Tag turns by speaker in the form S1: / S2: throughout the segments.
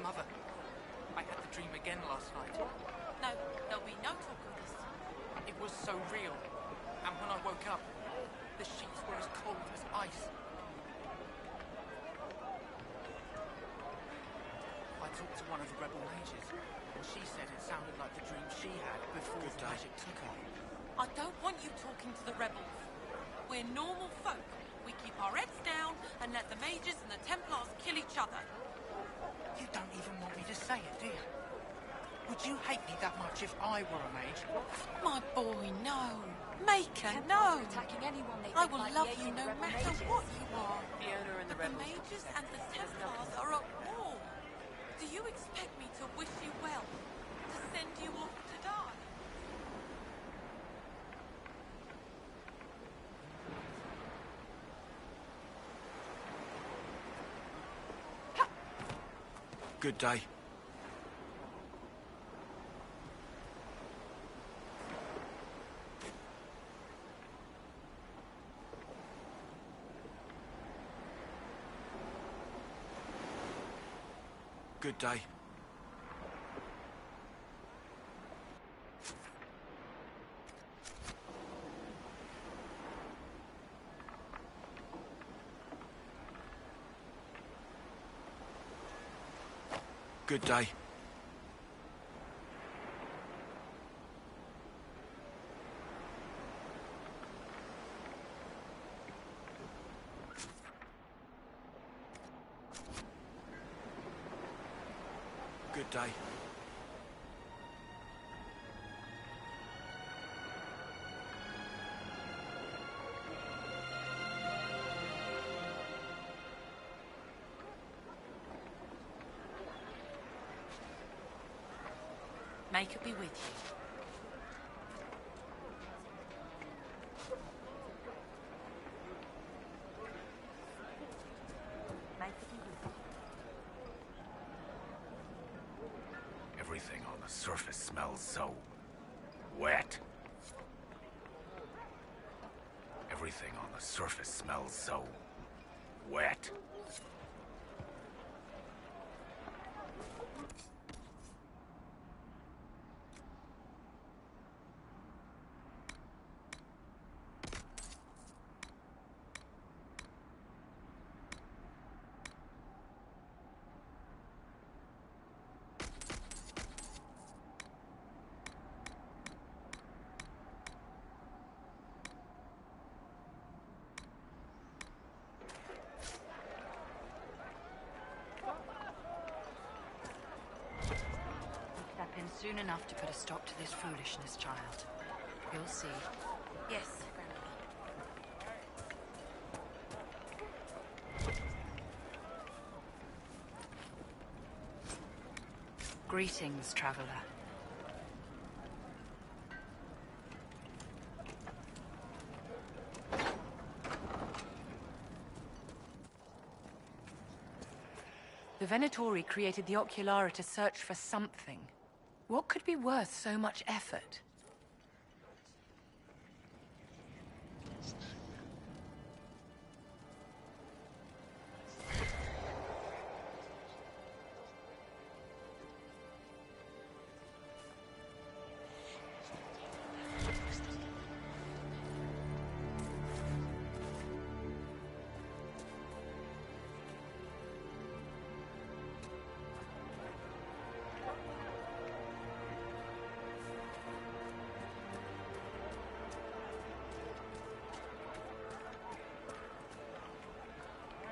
S1: Mother. I had the dream again last night.
S2: No, there'll be no talk of this.
S1: It was so real. And when I woke up, the sheets were as cold as ice. I talked to one of the rebel mages, and she said it sounded like the dream she had before the magic took her.
S2: I don't want you talking to the rebels. We're normal folk. We keep our heads down and let the mages and the Templars kill each other.
S1: You don't even want me to say it, do you? Would you hate me that much if I were a mage?
S2: My boy, no. Maker, no.
S3: Attacking anyone they
S2: I
S3: think
S2: will
S3: might
S2: love
S3: be
S2: you
S3: aiding
S2: no
S3: the rebel
S2: matter
S3: mages.
S2: what you are.
S1: Fiona and the
S2: But the
S1: rebels.
S2: mages and the Templars are at war. Do you expect me to wish you well? To send you off to die?
S4: Good day. Good day. Good day. Good day.
S2: Make it be with you.
S4: Everything on the surface smells so wet. Everything on the surface smells so wet.
S3: Soon enough to put a stop to this foolishness, child. You'll see.
S2: Yes, Grandpa.
S3: Greetings, traveler. The Venatori created the Oculara to search for something. What could be worth so much effort?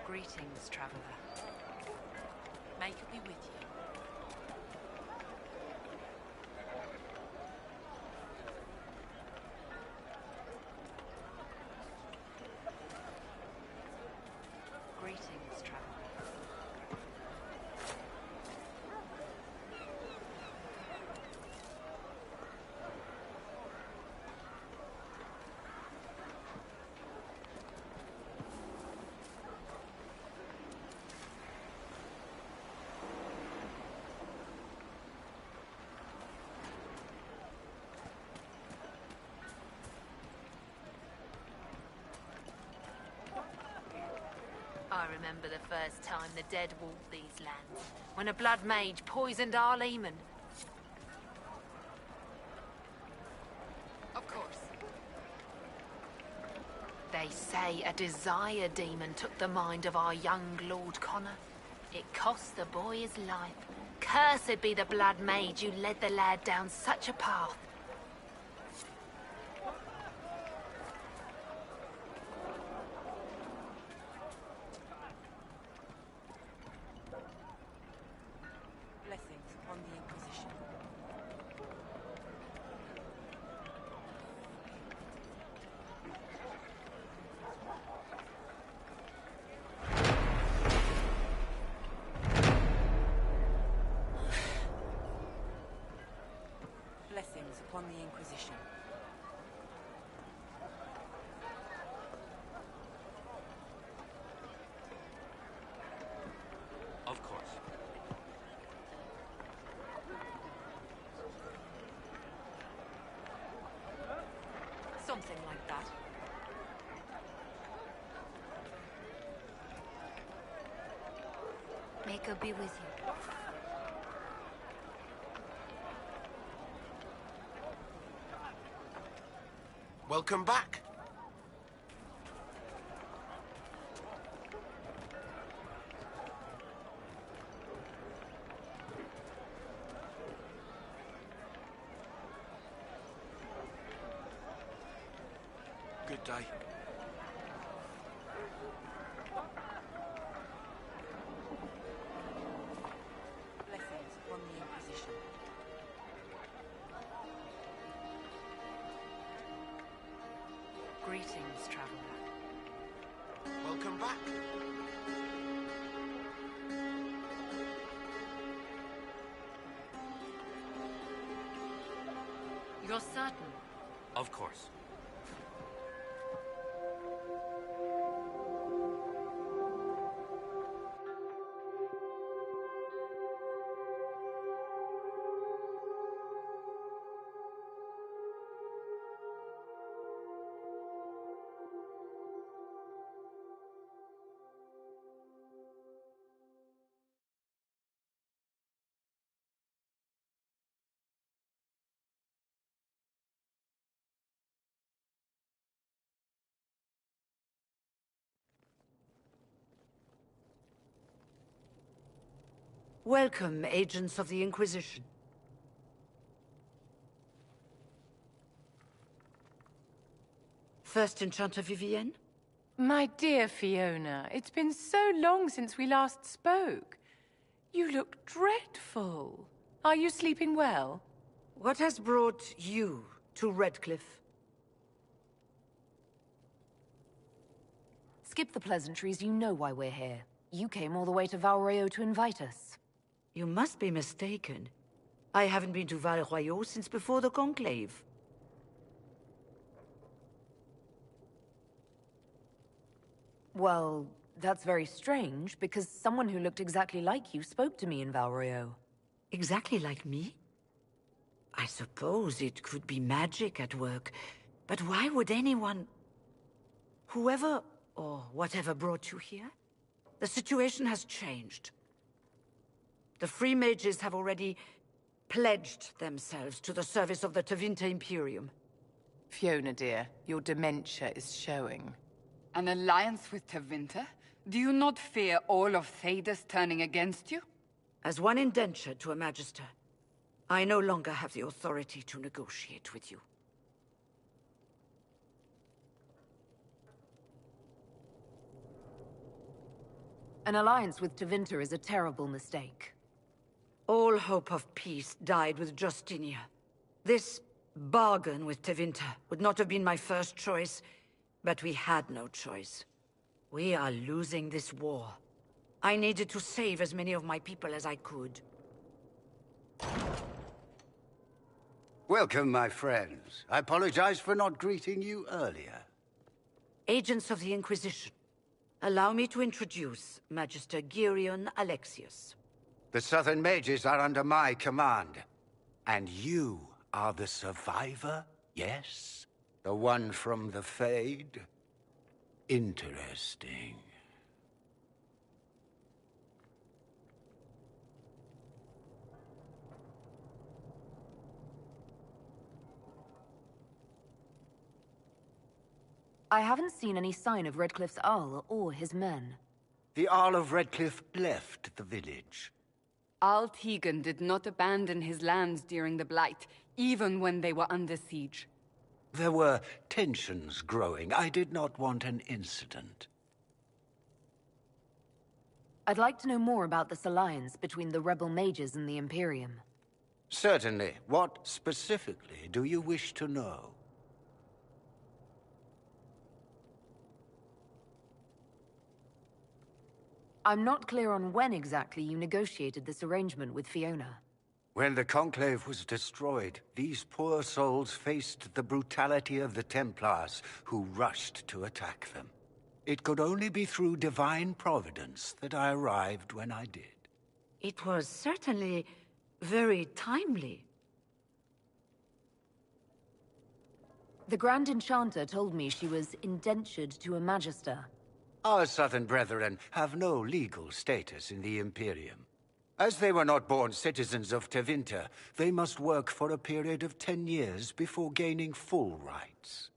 S3: Greetings, traveler.
S2: May it be with you.
S3: Greetings, traveler.
S5: I remember the first time the dead walked these lands, when a blood mage poisoned our leman.
S3: Of course.
S5: They say a desire demon took the mind of our young Lord Connor. It cost the boy his life. Cursed be the blood mage who led the lad down such a path.
S2: Blessings upon the Inquisition. Blessings upon the Inquisition.
S6: Of course.
S3: Something like that.
S5: May God be with you.
S7: Welcome back. Good day.
S2: Blessings upon the Inquisition.
S3: Greetings, traveler.
S7: Welcome back.
S3: You're certain?
S6: Of course.
S8: Welcome, agents of the Inquisition. First Enchanter Vivienne?
S3: My dear Fiona, it's been so long since we last spoke. You look dreadful. Are you sleeping well?
S8: What has brought you to Redcliffe?
S3: Skip the pleasantries, you know why we're here. You came all the way to Valreo to invite us.
S8: You must be mistaken. I haven't been to Val Royaux since before the Conclave.
S3: Well, that's very strange, because someone who looked exactly like you spoke to me in Valreo.
S8: Exactly like me? I suppose it could be magic at work, but why would anyone... Whoever or whatever brought you here? The situation has changed. The Free Mages have already pledged themselves to the service of the Tevinter Imperium.
S3: Fiona, dear, your dementia is showing.
S9: An alliance with Tevinter? Do you not fear all of Thedas turning against you?
S8: As one indentured to a Magister, I no longer have the authority to negotiate with you.
S3: An alliance with Tevinter is a terrible mistake.
S8: All hope of peace died with Justinia. This bargain with Tevinter would not have been my first choice, but we had no choice. We are losing this war. I needed to save as many of my people as I could.
S10: Welcome, my friends. I apologize for not greeting you earlier.
S8: Agents of the Inquisition, allow me to introduce Magister Girion Alexius.
S10: The Southern Mages are under my command. And you are the survivor, yes? The one from the Fade? Interesting.
S11: I haven't seen any sign of Redcliffe's Arl or his men.
S10: The Arl of Redcliffe left the village.
S9: Al Tegan did not abandon his lands during the Blight, even when they were under siege.
S10: There were tensions growing. I did not want an incident.
S11: I'd like to know more about this alliance between the rebel mages and the Imperium.
S10: Certainly. What specifically do you wish to know?
S11: I'm not clear on when exactly you negotiated this arrangement with Fiona.
S10: When the Conclave was destroyed, these poor souls faced the brutality of the Templars, who rushed to attack them. It could only be through divine providence that I arrived when I did.
S8: It was certainly very timely.
S11: The Grand Enchanter told me she was indentured to a Magister.
S10: Our southern brethren have no legal status in the Imperium. As they were not born citizens of Tevinter, they must work for a period of 10 years before gaining full rights.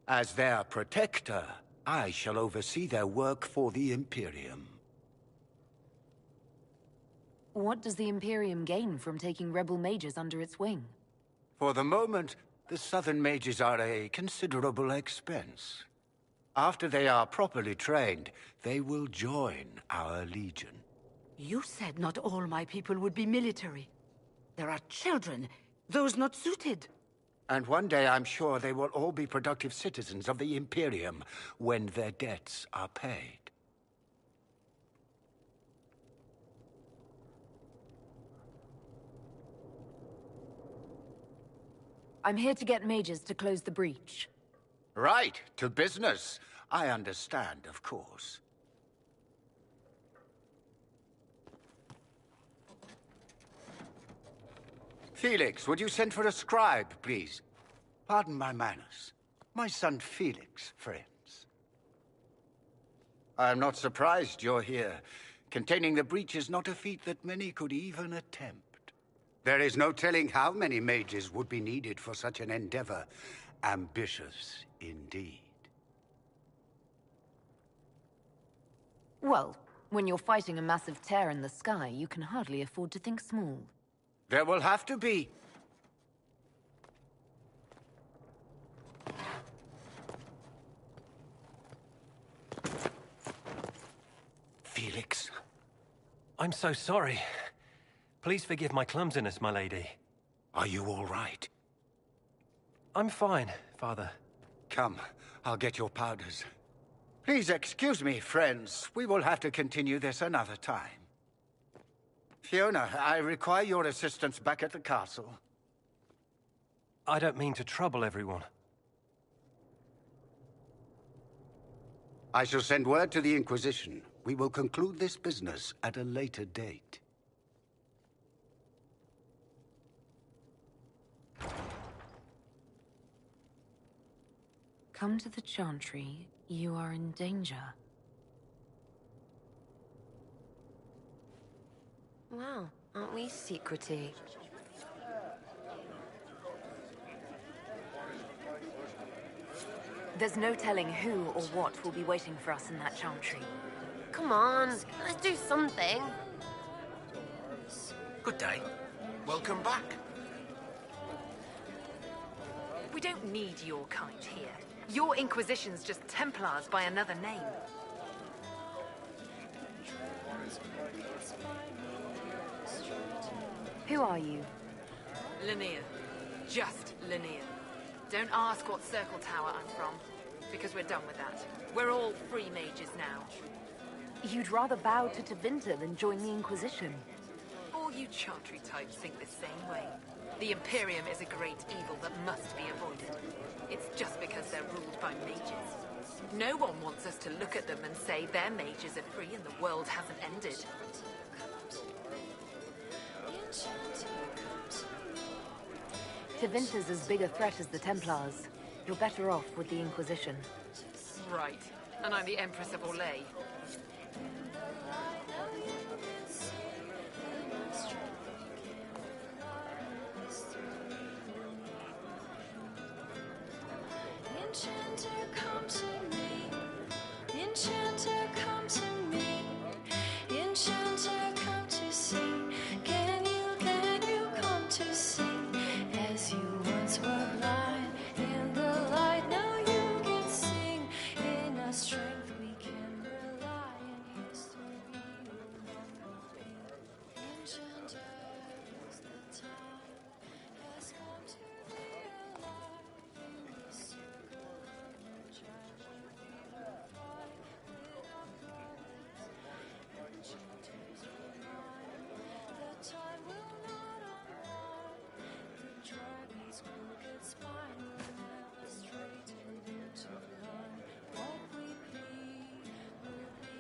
S10: As their protector, I shall oversee their work for the Imperium.
S11: What does the Imperium gain from taking rebel mages under its wing?
S10: For the moment, the southern mages are a considerable expense. After they are properly trained, they will join our legion.
S8: You said not all my people would be military. There are children, those not suited.
S10: And one day I'm sure they will all be productive citizens of the Imperium when their debts are paid.
S11: I'm here to get mages to close the breach.
S10: Right, to business. I understand, of course. Felix, would you send for a scribe, please? Pardon my manners. My son Felix, friends. I am not surprised you're here. Containing the breach is not a feat that many could even attempt. There is no telling how many mages would be needed for such an endeavor. Ambitious, indeed.
S11: Well, when you're fighting a massive tear in the sky, you can hardly afford to think small.
S10: There will have to be. Felix.
S12: I'm so sorry. Please forgive my clumsiness, my lady.
S10: Are you all right?
S12: I'm fine, Father.
S10: Come, I'll get your powders. Please excuse me, friends. We will have to continue this another time. Fiona, I require your assistance back at the castle.
S12: I don't mean to trouble everyone.
S10: I shall send word to the Inquisition. We will conclude this business at a later date.
S11: Come to the Chantry. You are in danger.
S13: Wow, aren't we secrety?
S11: There's no telling who or what will be waiting for us in that Chantry.
S13: Come on, let's do something.
S7: Good day. Welcome back.
S11: We don't need your kind here. Your Inquisition's just Templars by another name. Who are you?
S2: Linnea. Just Linnea.
S11: Don't ask what Circle Tower I'm from, because we're done with that. We're all free mages now. You'd rather bow to Tevinter than join the Inquisition.
S2: All you Chantry types think the same way. The Imperium is a great evil that must be avoided. It's just because they're ruled by mages. No one wants us to look at them and say their mages are free and the world hasn't ended.
S11: Tevinter's as big a threat as the Templars. You're better off with the Inquisition.
S2: Right. And I'm the Empress of Orlais.
S14: Enchanter, come to me. Enchanter, come to me. Enchanter, come to sing. Can you come to sing? As you once were blind in the light, now you can sing. In our strength we can rely, in history we will be. Enchanter, the time has come to be alive. In the circle of the dragon we will fight with our brothers. Enchanters remind, the tide will not unwind. The dragon's crooked spine will never straighten into line. What we plead will be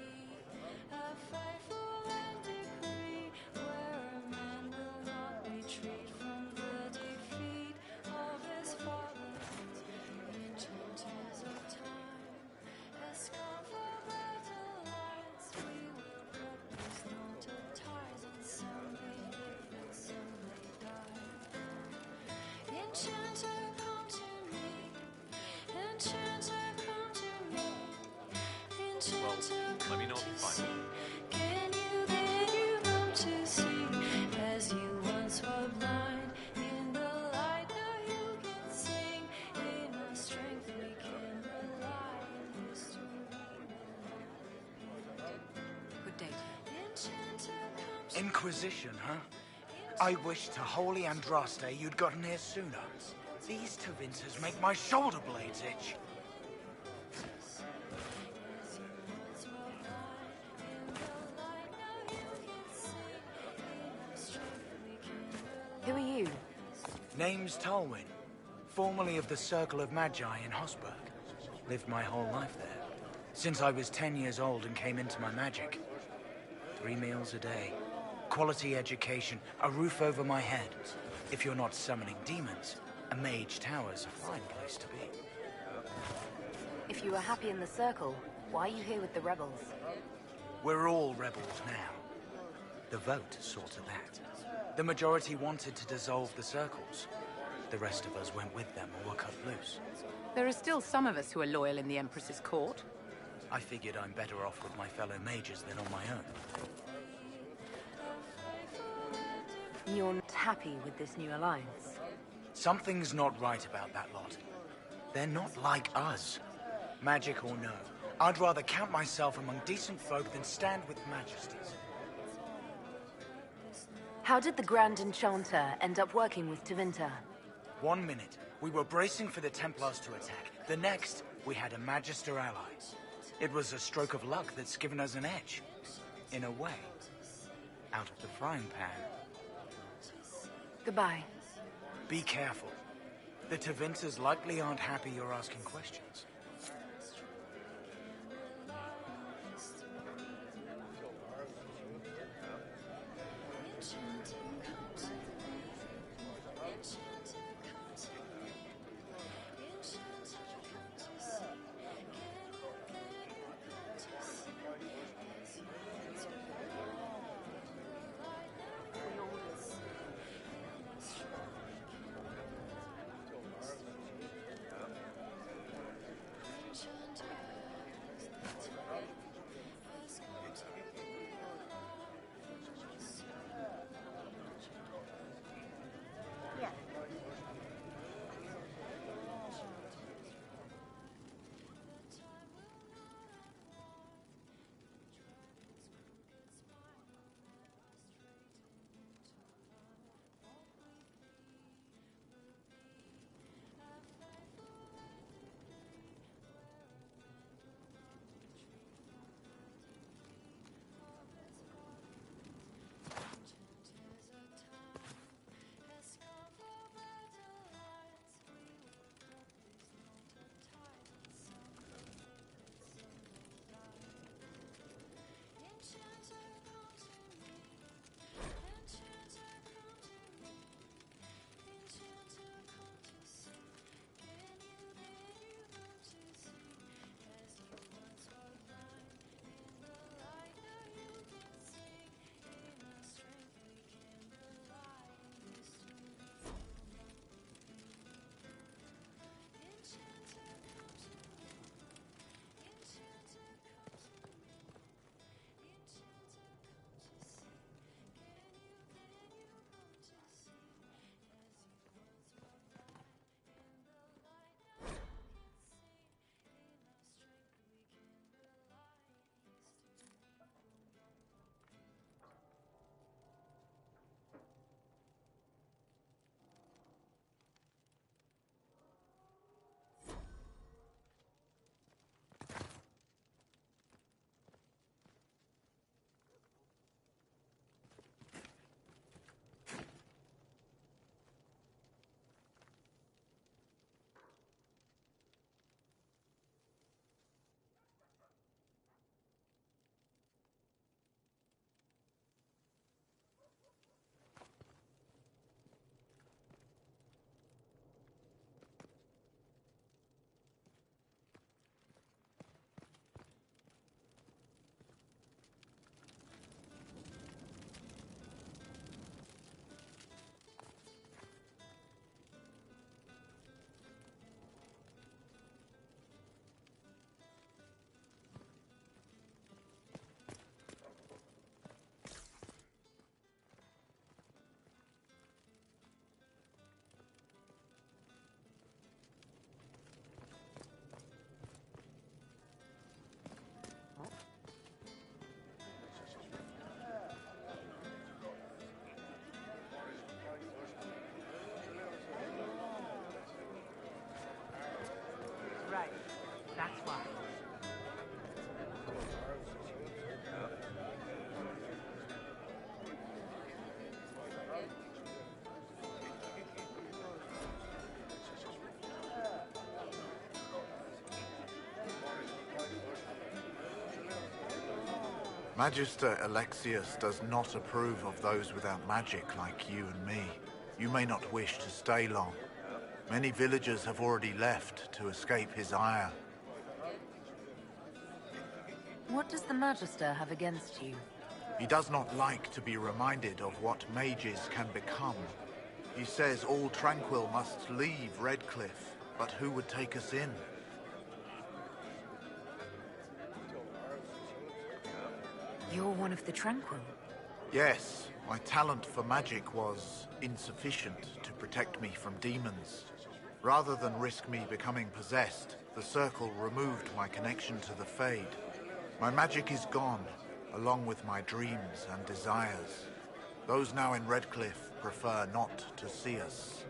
S14: a faithful and decree, where a man will not retreat from the defeat of his fathers. Enchanters of time has come for battle lines. We will cut these knotted ties, and some may live and some may die. Enchanter, come to me. Enchanter, come to me. Enchanter,
S6: Let me know
S14: come
S6: if you
S14: to
S6: find
S14: see.
S6: it.
S14: Can you come to see? As you once were blind in the light, now you can sing. In our strength we can rely, in history
S2: Good day.
S14: Enchanter, come to
S7: Inquisition, huh? I wish to holy Andraste you'd gotten here sooner. These Tevinters make my shoulder blades itch.
S11: Who are you?
S7: Name's Tolwyn, formerly of the Circle of Magi in Hosberg. Lived my whole life there, since I was 10 years old and came into my magic. 3 meals a day, quality education, a roof over my head. If you're not summoning demons, a mage tower's a fine place to be.
S11: If you were happy in the circle, why are you here with the rebels?
S7: We're all rebels now. The vote saw to that. The majority wanted to dissolve the circles. The rest of us went with them and were cut loose.
S3: There are still some of us who are loyal in the Empress's court.
S7: I figured I'm better off with my fellow mages than on my own.
S11: You're not happy with this new alliance?
S7: Something's not right about that lot. They're not like us. Magic or no, I'd rather count myself among decent folk than stand with majesties.
S11: How did the Grand Enchanter end up working with Tevinter?
S7: 1 minute, we were bracing for the Templars to attack. The next, we had a Magister ally. It was a stroke of luck that's given us an edge. In a way. Out of the frying pan.
S11: Goodbye.
S7: Be careful. The Tevinters likely aren't happy you're asking questions.
S15: Magister Alexius does not approve of those without magic like you and me. You may not wish to stay long. Many villagers have already left to escape his ire.
S11: What does the Magister have against you?
S15: He does not like to be reminded of what mages can become. He says all Tranquil must leave Redcliffe, but who would take us in?
S11: You're one of the Tranquil?
S15: Yes, my talent for magic was insufficient to protect me from demons. Rather than risk me becoming possessed, the Circle removed my connection to the Fade. My magic is gone, along with my dreams and desires. Those now in Redcliffe prefer not to see us.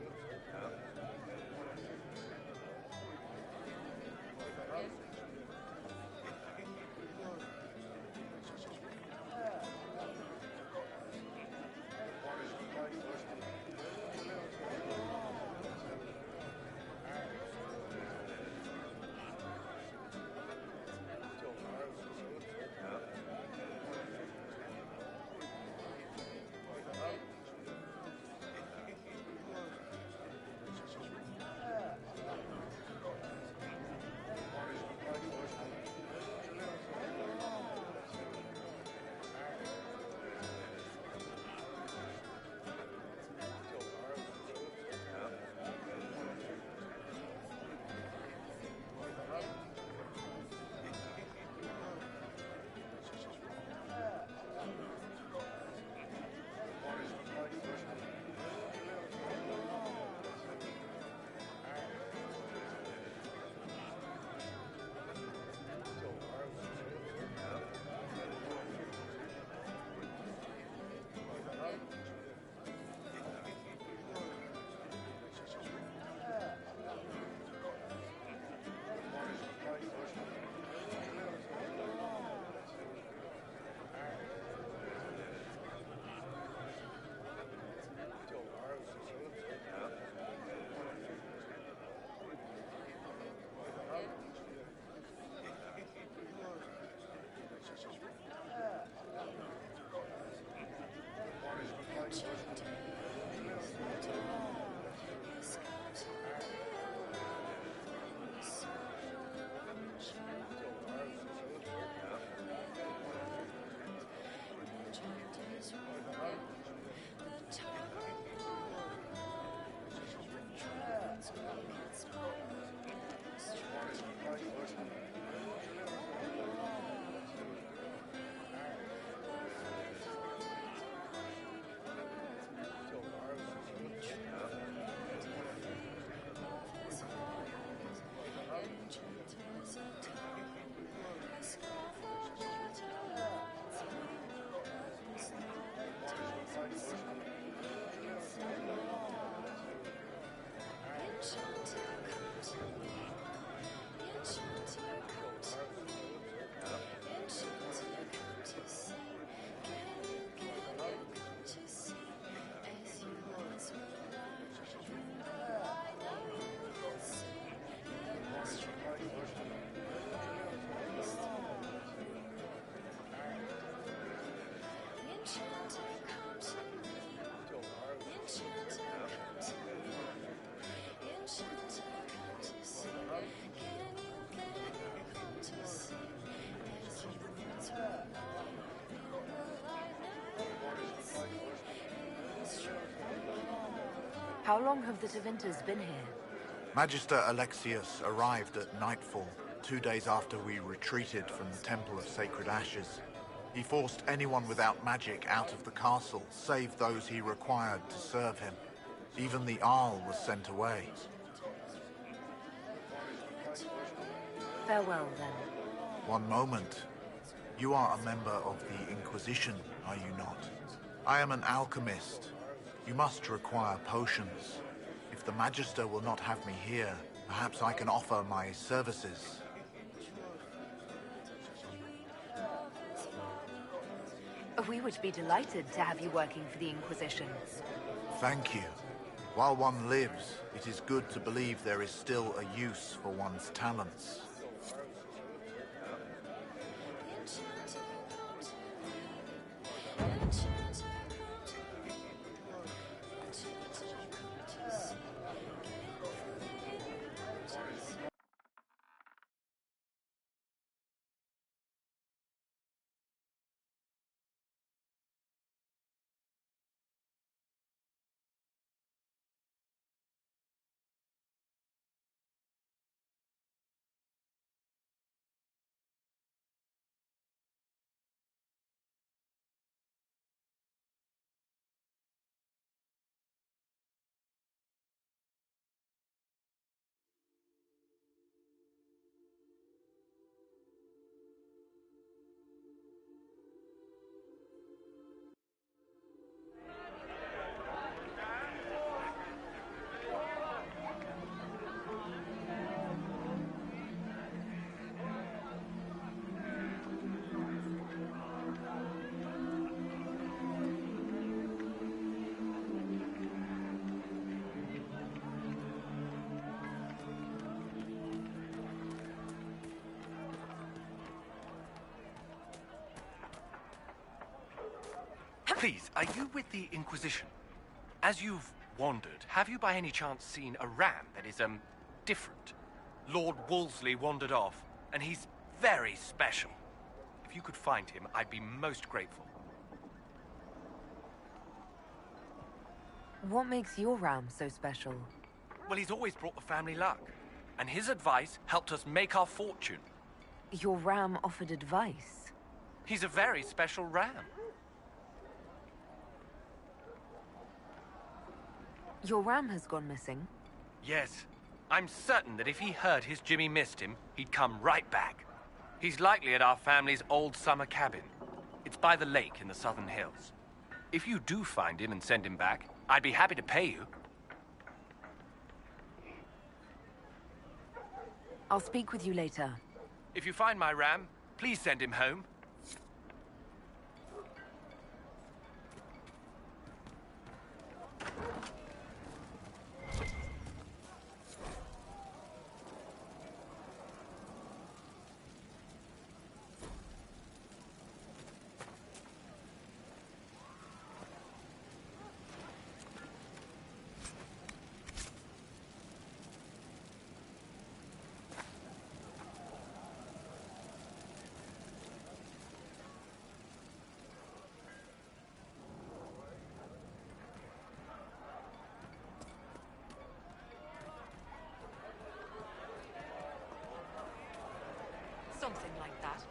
S11: How long have the Tevinters been here?
S15: Magister Alexius arrived at nightfall, 2 days after we retreated from the Temple of Sacred Ashes. He forced anyone without magic out of the castle, save those he required to serve him. Even the Arl was sent away.
S11: Farewell, then.
S15: One moment. You are a member of the Inquisition, are you not? I am an alchemist. You must require potions. If the Magister will not have me here, perhaps I can offer my services.
S11: We would be delighted to have you working for the Inquisition.
S15: Thank you. While one lives, it is good to believe there is still a use for one's talents.
S12: Please, are you with the Inquisition? As you've wandered, have you by any chance seen a ram that is, different? Lord Wolseley wandered off, and he's very special. If you could find him, I'd be most grateful.
S11: What makes your ram so special?
S12: Well, he's always brought the family luck, and his advice helped us make our fortune.
S11: Your ram offered advice?
S12: He's a very special ram.
S11: Your ram has gone missing?
S12: Yes. I'm certain that if he heard his Jimmy missed him, he'd come right back. He's likely at our family's old summer cabin. It's by the lake in the southern hills. If you do find him and send him back, I'd be happy to pay you.
S11: I'll speak with you later.
S12: If you find my ram, please send him home.
S2: Something like that.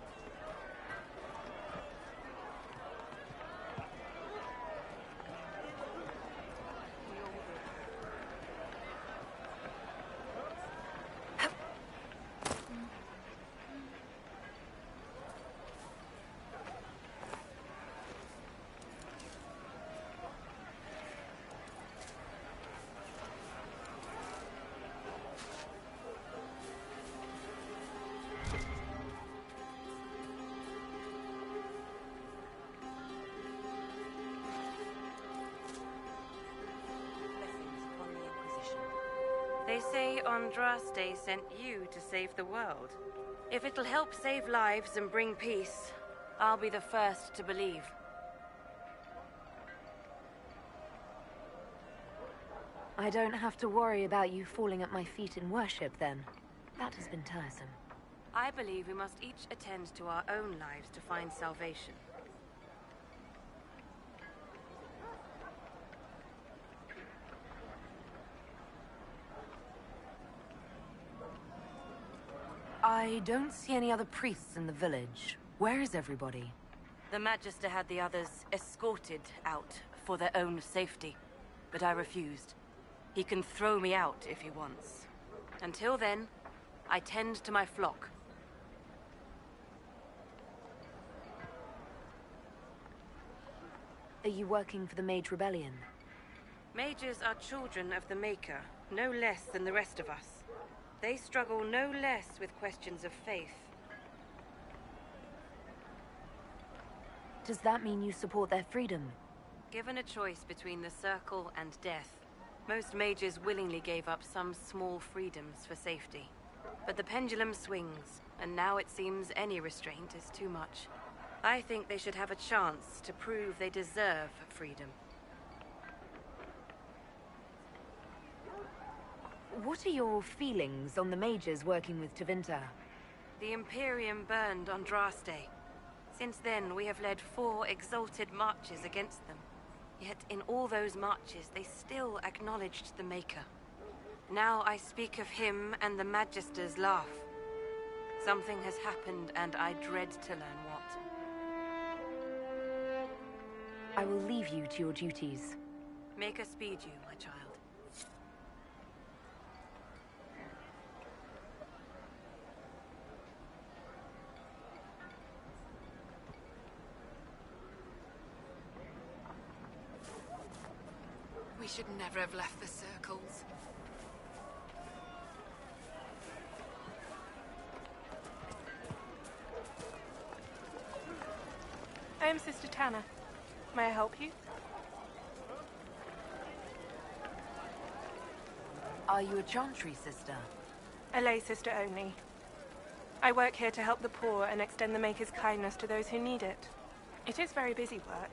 S16: They say Andraste sent you to save the world. If it'll help save lives and bring peace, I'll be the first to believe.
S11: I don't have to worry about you falling at my feet in worship, then. That has been tiresome.
S16: I believe we must each attend to our own lives to find salvation.
S11: I don't see any other priests in the village. Where is everybody?
S16: The Magister had the others escorted out for their own safety, but I refused. He can throw me out if he wants. Until then, I tend to my flock.
S11: Are you working for the Mage Rebellion?
S16: Mages are children of the Maker, no less than the rest of us. They struggle no less with questions of faith.
S11: Does that mean you support their freedom?
S16: Given a choice between the Circle and death, most mages willingly gave up some small freedoms for safety. But the pendulum swings, and now it seems any restraint is too much. I think they should have a chance to prove they deserve freedom.
S11: What are your feelings on the mages working with Tevinter?
S16: The Imperium burned on Draste. Since then, we have led 4 exalted marches against them. Yet in all those marches, they still acknowledged the Maker. Now I speak of him and the Magisters laugh. Something has happened, and I dread to learn what.
S11: I will leave you to your duties.
S16: Make us speed you, my child.
S2: We should never have left the circles.
S17: I am Sister Tanner. May I help you?
S11: Are you a Chantry sister?
S17: A lay sister only. I work here to help the poor and extend the Maker's kindness to those who need it. It is very busy work,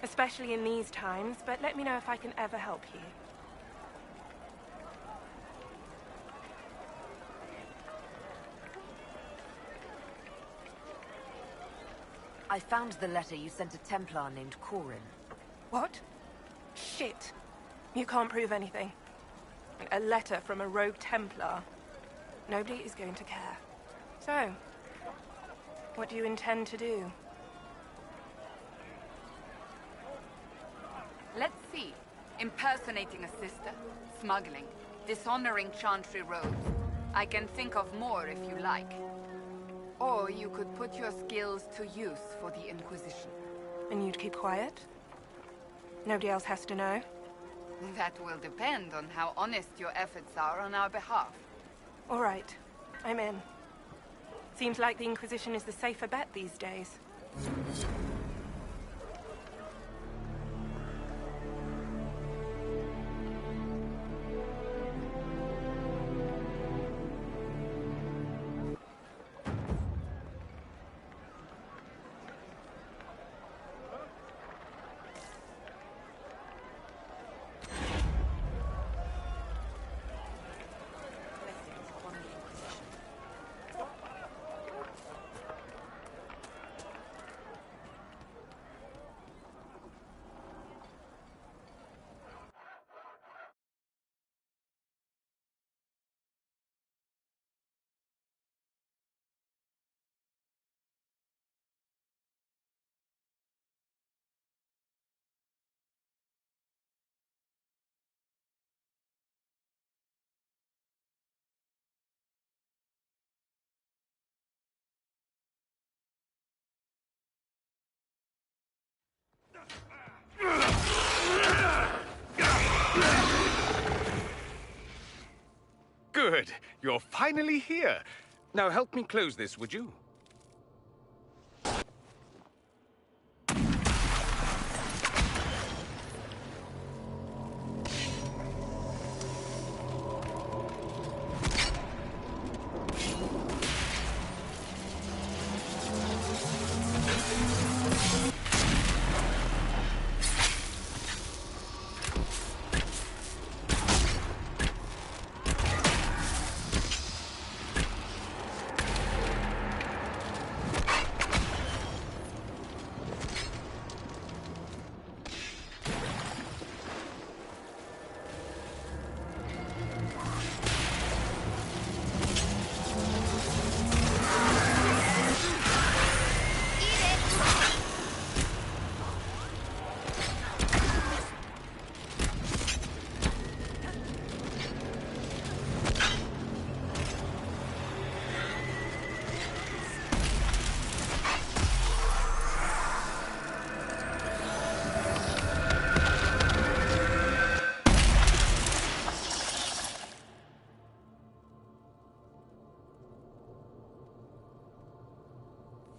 S17: especially in these times, but let me know if I can ever help you.
S11: I found the letter you sent a Templar named Corin.
S17: What? Shit. You can't prove anything. A letter from a rogue Templar. Nobody is going to care. So, what do you intend to do?
S9: Let's see. Impersonating a sister, smuggling, dishonoring Chantry robes. I can think of more if you like. Or you could put your skills to use for the Inquisition.
S17: And you'd keep quiet? Nobody else has to know?
S9: That will depend on how honest your efforts are on our behalf.
S17: All right. I'm in. Seems like the Inquisition is the safer bet these days.
S4: Good. You're finally here. Now help me close this, would you?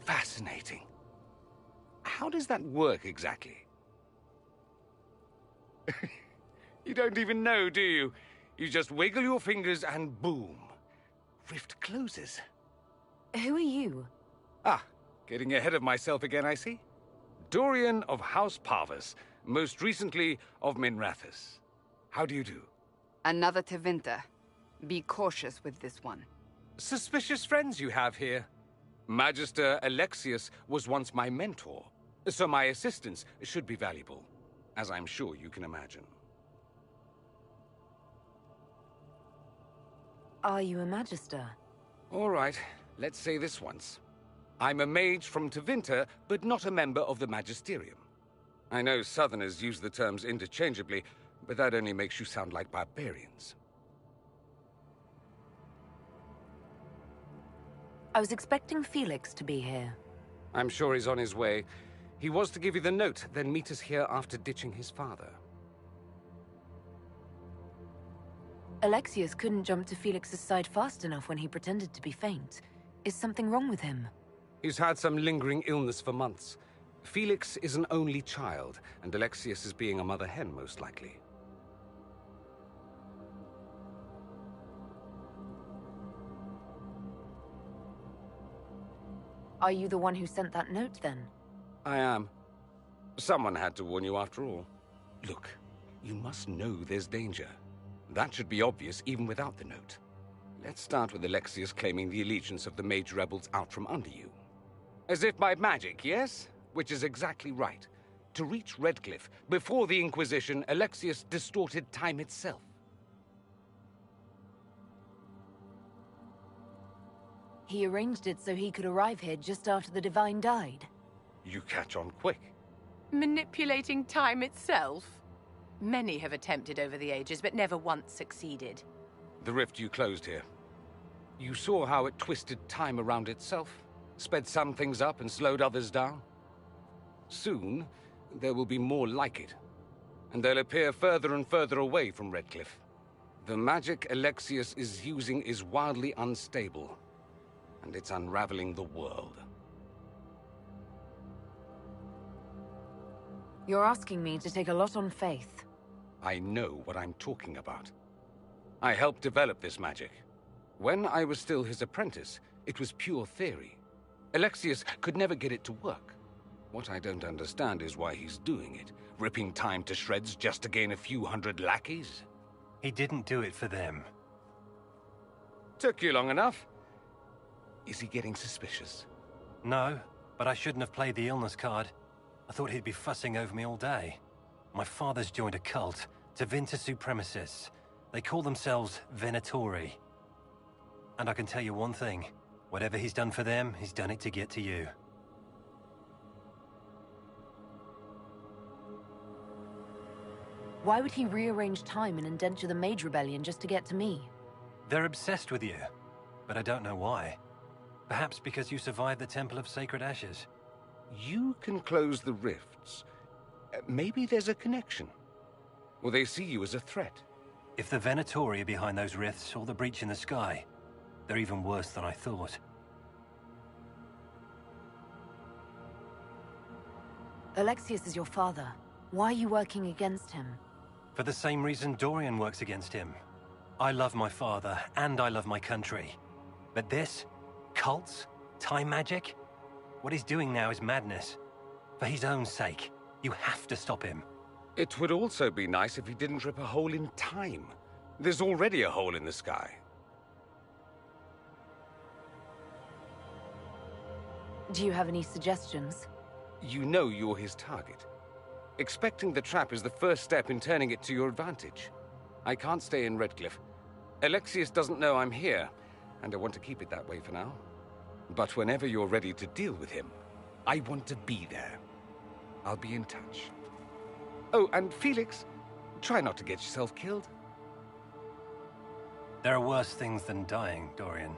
S4: Fascinating. How does that work exactly? You don't even know, do you? You just wiggle your fingers and boom. Rift closes.
S11: Who are you?
S4: Ah, Getting ahead of myself again, I see. Dorian of House Parvus, most recently of Minrathous. How do you do?
S9: Another Tevinter. Be cautious with this one.
S4: Suspicious friends you have here. Magister Alexius was once my mentor, so my assistance should be valuable, as I'm sure you can imagine.
S11: Are you a Magister?
S4: All right, let's say this once. I'm a mage from Tevinter, but not a member of the Magisterium. I know Southerners use the terms interchangeably, but that only makes you sound like barbarians.
S11: I was expecting Felix to be here.
S4: I'm sure he's on his way. He was to give you the note, then meet us here after ditching his father.
S11: Alexius couldn't jump to Felix's side fast enough when he pretended to be faint. Is something wrong with him?
S4: He's had some lingering illness for months. Felix is an only child, and Alexius is being a mother hen, most likely.
S11: Are you the one who sent that note, then?
S4: I am. Someone had to warn you after all. Look, you must know there's danger. That should be obvious even without the note. Let's start with Alexius claiming the allegiance of the mage rebels out from under you. As if by magic, yes? Which is exactly right. To reach Redcliffe, before the Inquisition, Alexius distorted time itself.
S11: He arranged it so he could arrive here just after the Divine died.
S4: You catch on quick.
S3: Manipulating time itself? Many have attempted over the ages, but never once succeeded.
S4: The rift you closed here. You saw how it twisted time around itself, sped some things up and slowed others down. Soon, there will be more like it, and they'll appear further and further away from Redcliffe. The magic Alexius is using is wildly unstable, and it's unraveling the world.
S11: You're asking me to take a lot on faith.
S4: I know what I'm talking about. I helped develop this magic. When I was still his apprentice, it was pure theory. Alexius could never get it to work. What I don't understand is why he's doing it, ripping time to shreds just to gain a few hundred lackeys.
S18: He didn't do it for them.
S4: Took you long enough. Is he getting suspicious?
S18: No, but I shouldn't have played the illness card. I thought he'd be fussing over me all day. My father's joined a cult, Tevinter Supremacists. They call themselves Venatori. And I can tell you one thing. Whatever he's done for them, he's done it to get to you.
S11: Why would he rearrange time and indenture the Mage Rebellion just to get to me?
S18: They're obsessed with you, but I don't know why. Perhaps because you survived the Temple of Sacred Ashes.
S4: You can close the rifts. Maybe there's a connection. Or they see you as a threat.
S18: If the Venatori are behind those rifts or the breach in the sky, they're even worse than I thought.
S11: Alexius is your father. Why are you working against him?
S18: For the same reason Dorian works against him. I love my father, and I love my country. But this? Cults? Time magic? What he's doing now is madness. For his own sake, you have to stop him.
S4: It would also be nice if he didn't rip a hole in time. There's already a hole in the sky.
S11: Do you have any suggestions?
S4: You know you're his target. Expecting the trap is the first step in turning it to your advantage. I can't stay in Redcliffe. Alexius doesn't know I'm here, and I want to keep it that way for now. But whenever you're ready to deal with him, I want to be there. I'll be in touch. Oh, and Felix, try not to get yourself killed.
S18: There are worse things than dying, Dorian.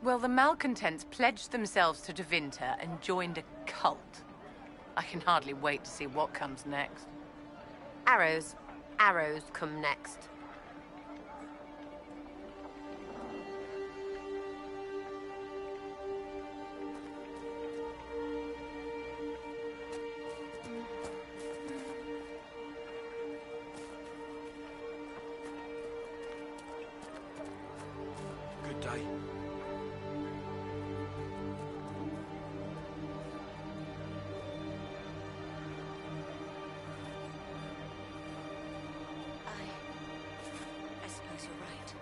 S3: Well, the malcontents pledged themselves to Tevinter and joined a cult. I can hardly wait to see what comes next.
S13: Arrows. Arrows come next.
S7: Good day.
S16: I suppose you're right.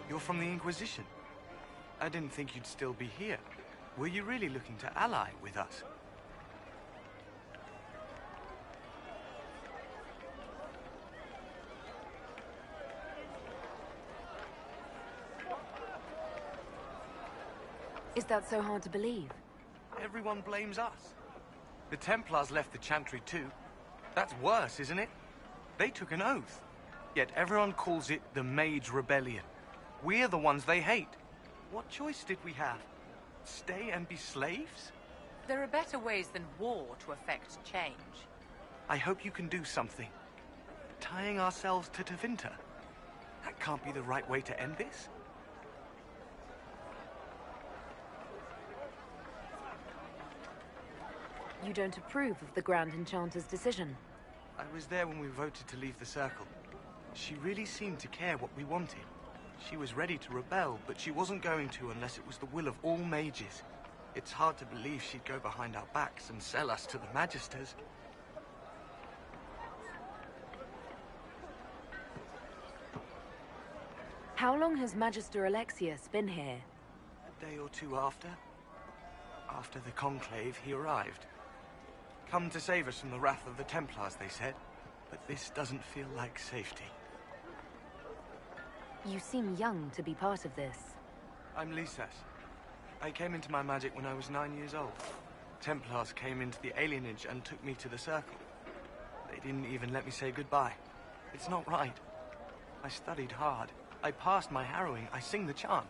S19: You're from the Inquisition. I didn't think you'd still be here. Were you really looking to ally with us?
S11: Is that so hard to believe?
S19: Everyone blames us. The Templars left the Chantry too. That's worse, isn't it? They took an oath. Yet everyone calls it the Mage Rebellion. We're the ones they hate. What choice did we have? Stay and be slaves?
S3: There are better ways than war to effect change.
S19: I hope you can do something. Tying ourselves to Tevinter. That can't be the right way to end this.
S11: You don't approve of the Grand Enchanter's decision?
S19: I was there when we voted to leave the Circle. She really seemed to care what we wanted. She was ready to rebel, but she wasn't going to unless it was the will of all mages. It's hard to believe she'd go behind our backs and sell us to the Magisters.
S11: How long has Magister Alexius been here?
S19: A day or two after. After the Conclave, he arrived. Come to save us from the wrath of the Templars, they said. But this doesn't feel like safety.
S11: You seem young to be part of this.
S19: I'm Lysas. I came into my magic when I was 9 years old. Templars came into the alienage and took me to the Circle. They didn't even let me say goodbye. It's not right. I studied hard. I passed my harrowing. I sing the chant.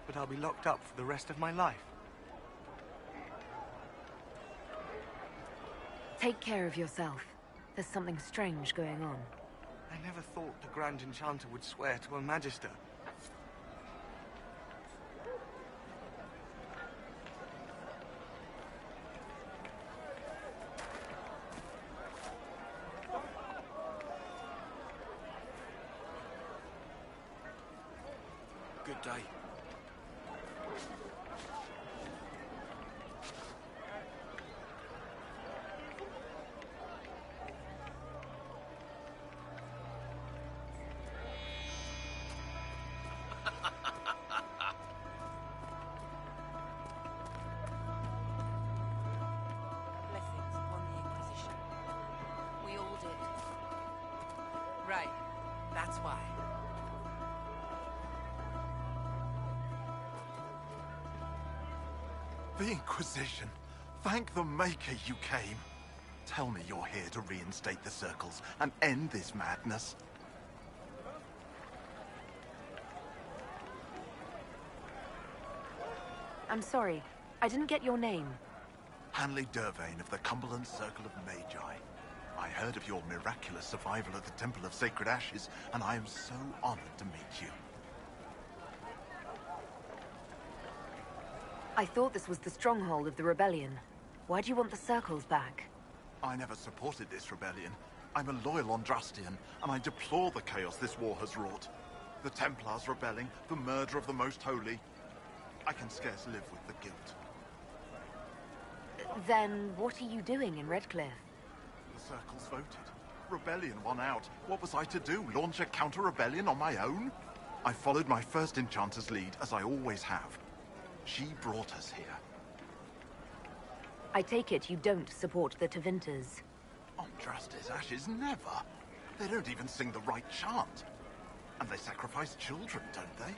S19: But I'll be locked up for the rest of my life.
S11: Take care of yourself. There's something strange going on.
S19: I never thought the Grand Enchanter would swear to a Magister.
S7: Good day.
S3: Blessings upon the Inquisition. We all did. Right. That's why.
S15: The Inquisition. Thank the Maker you came. Tell me you're here to reinstate the Circles and end this madness.
S11: I'm sorry. I didn't get your name.
S15: Hanley Dervain of the Cumberland Circle of Magi. I heard of your miraculous survival at the Temple of Sacred Ashes, and I am so honored to meet you.
S11: I thought this was the stronghold of the rebellion. Why do you want the Circles back?
S15: I never supported this rebellion. I'm a loyal Andrastian, and I deplore the chaos this war has wrought. The Templars rebelling, the murder of the Most Holy. I can scarce live with the guilt.
S11: Then what are you doing in Redcliffe?
S15: The Circles voted. Rebellion won out. What was I to do? Launch a counter-rebellion on my own? I followed my first Enchanter's lead, as I always have. She brought us here.
S11: I take it you don't support the Tevinters.
S15: Andraste's Ashes, never. They don't even sing the right chant. And they sacrifice children, don't they?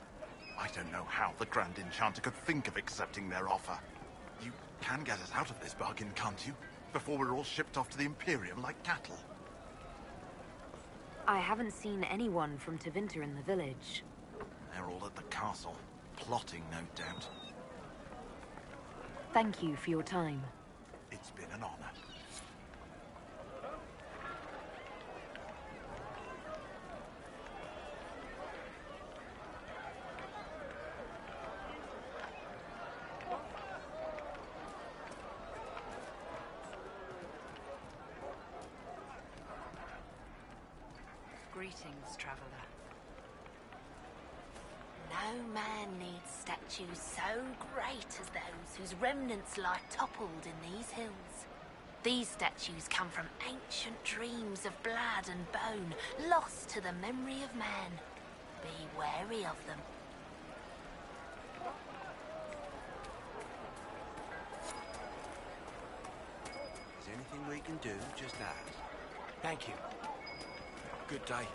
S15: I don't know how the Grand Enchanter could think of accepting their offer. You can get us out of this bargain, can't you? Before we're all shipped off to the Imperium like cattle.
S11: I haven't seen anyone from Tevinter in the village.
S15: They're all at the castle, plotting, no doubt.
S11: Thank you for your time.
S15: It's been an honor.
S16: Greetings, traveler.
S5: No man needs statues so great as those whose remnants lie toppled in these hills. These statues come from ancient dreams of blood and bone, lost to the memory of man. Be wary of them.
S20: Is there anything we can do? Just ask.
S19: Thank you. Good day.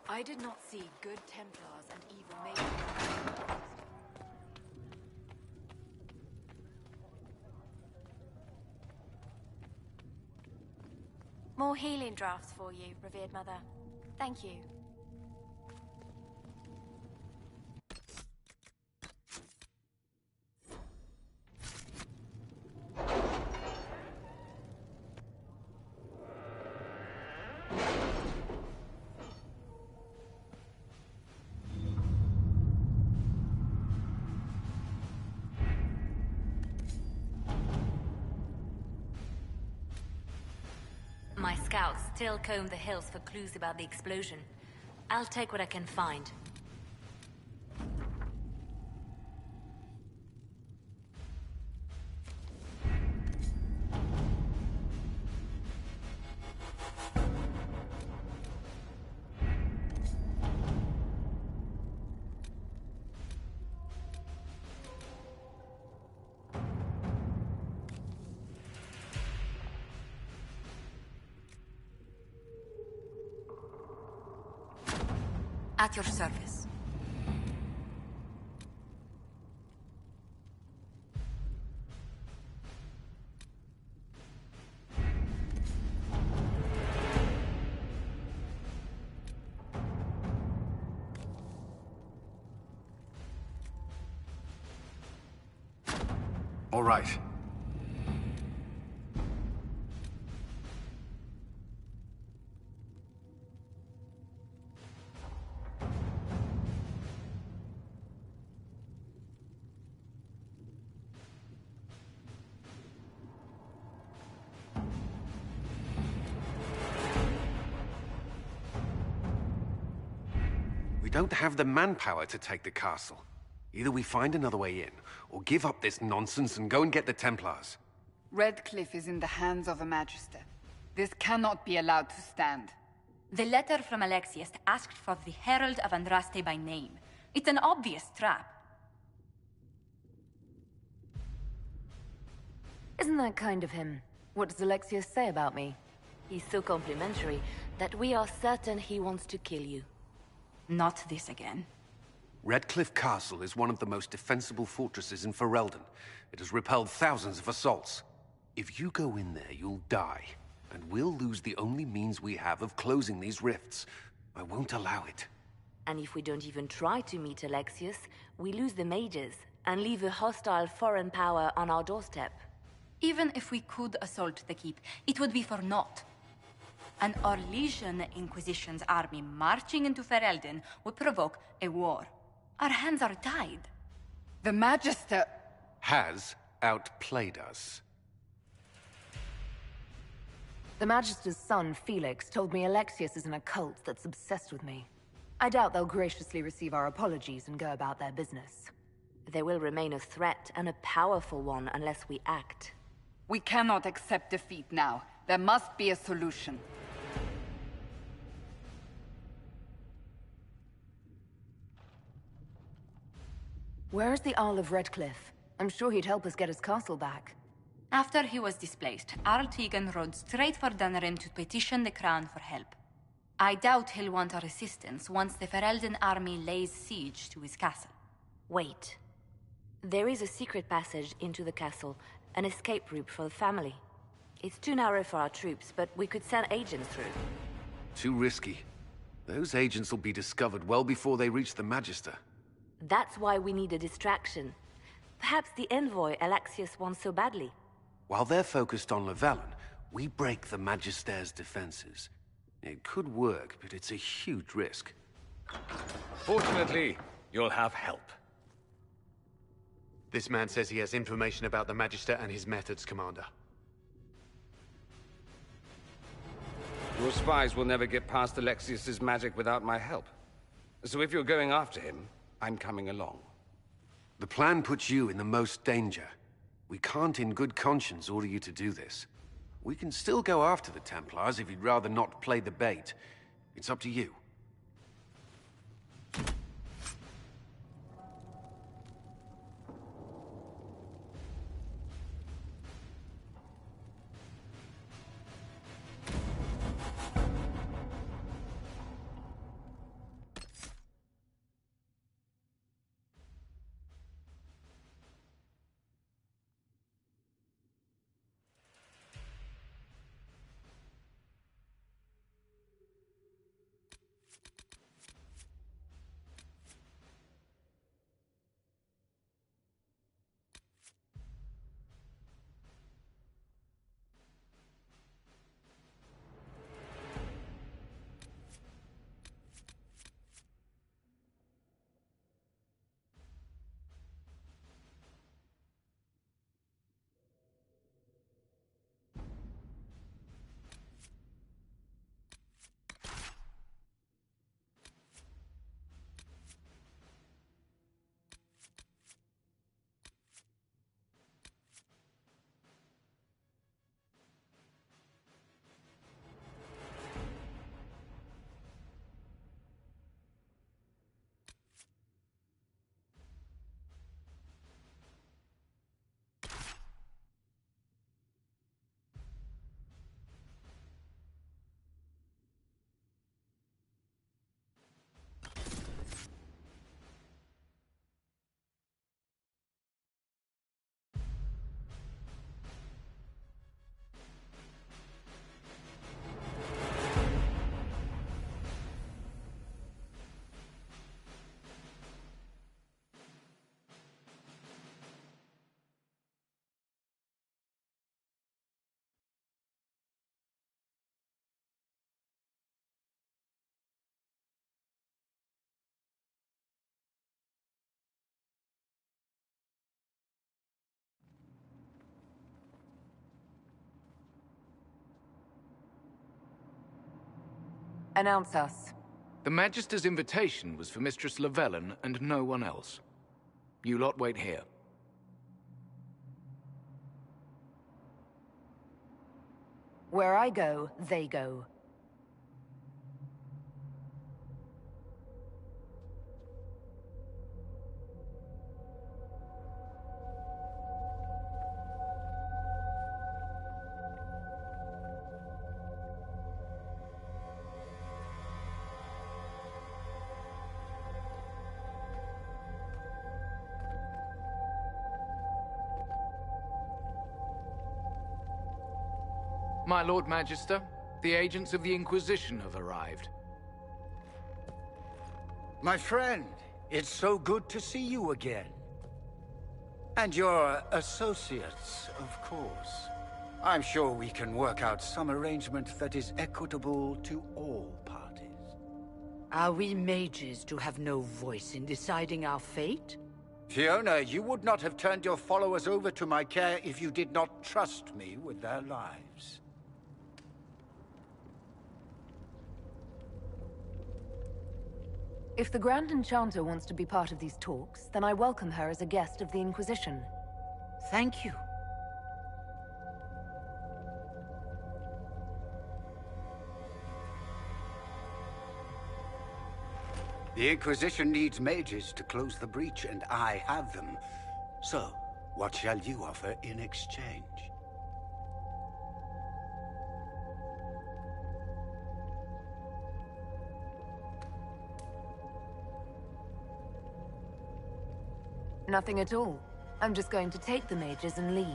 S2: I did not see good Templars and evil mages.
S21: More healing drafts for you, revered mother. Thank you.
S5: My scouts still comb the hills for clues about the explosion. I'll take what I can find.
S2: At your service.
S20: All right.
S22: We don't have the manpower to take the castle. Either we find another way in, or give up this nonsense and go and get the Templars.
S9: Redcliffe is in the hands of a Magister. This cannot be allowed to stand.
S23: The letter from Alexius asked for the Herald of Andraste by name. It's an obvious trap.
S11: Isn't that kind of him? What does Alexius say about me? He's so complimentary that we are certain he wants to kill you.
S23: Not this again.
S22: Redcliffe Castle is one of the most defensible fortresses in Ferelden. It has repelled thousands of assaults. If you go in there, you'll die. And we'll lose the only means we have of closing these rifts. I won't allow it.
S11: And if we don't even try to meet Alexius, we lose the mages and leave a hostile foreign power on our doorstep.
S23: Even if we could assault the keep, it would be for naught. An Orlesian Inquisition's army marching into Ferelden would provoke a war. Our hands are tied.
S9: The Magister
S22: has outplayed us.
S11: The Magister's son, Felix, told me Alexius is in a cult that's obsessed with me. I doubt they'll graciously receive our apologies and go about their business. They will remain a threat, and a powerful one, unless we act.
S9: We cannot accept defeat now. There must be a solution.
S11: Where's the Earl of Redcliffe? I'm sure he'd help us get his castle back.
S23: After he was displaced, Arl Tegan rode straight for Dunrim to petition the Crown for help. I doubt he'll want our assistance once the Ferelden army lays siege to his castle.
S11: Wait. There is a secret passage into the castle, an escape route for the family. It's too narrow for our troops, but we could send agents through.
S22: Too risky. Those agents will be discovered well before they reach the Magister.
S11: That's why we need a distraction. Perhaps the envoy Alexius wants so badly.
S22: While they're focused on Llewellyn, we break the Magister's defenses. It could work, but it's a huge risk.
S4: Fortunately, you'll have help.
S1: This man says he has information about the Magister and his methods, Commander.
S4: Your spies will never get past Alexius's magic without my help. So if you're going after him, I'm coming along.
S22: The plan puts you in the most danger. We can't in good conscience order you to do this. We can still go after the Templars if you'd rather not play the bait. It's up to you.
S11: Announce us.
S7: The Magister's invitation was for Mistress Llewellyn and no one else. You lot wait here.
S11: Where I go, they go.
S7: My Lord Magister, the agents of the Inquisition have arrived.
S6: My friend, it's so good to see you again. And your associates, of course. I'm sure we can work out some arrangement that is equitable to all parties.
S8: Are we mages to have no voice in deciding our fate?
S6: Fiona, you would not have turned your followers over to my care if you did not trust me with their lives.
S11: If the Grand Enchanter wants to be part of these talks, then I welcome her as a guest of the Inquisition.
S8: Thank you.
S6: The Inquisition needs mages to close the breach, and I have them. So, what shall you offer in exchange?
S11: Nothing at all. I'm just going to take the mages and leave.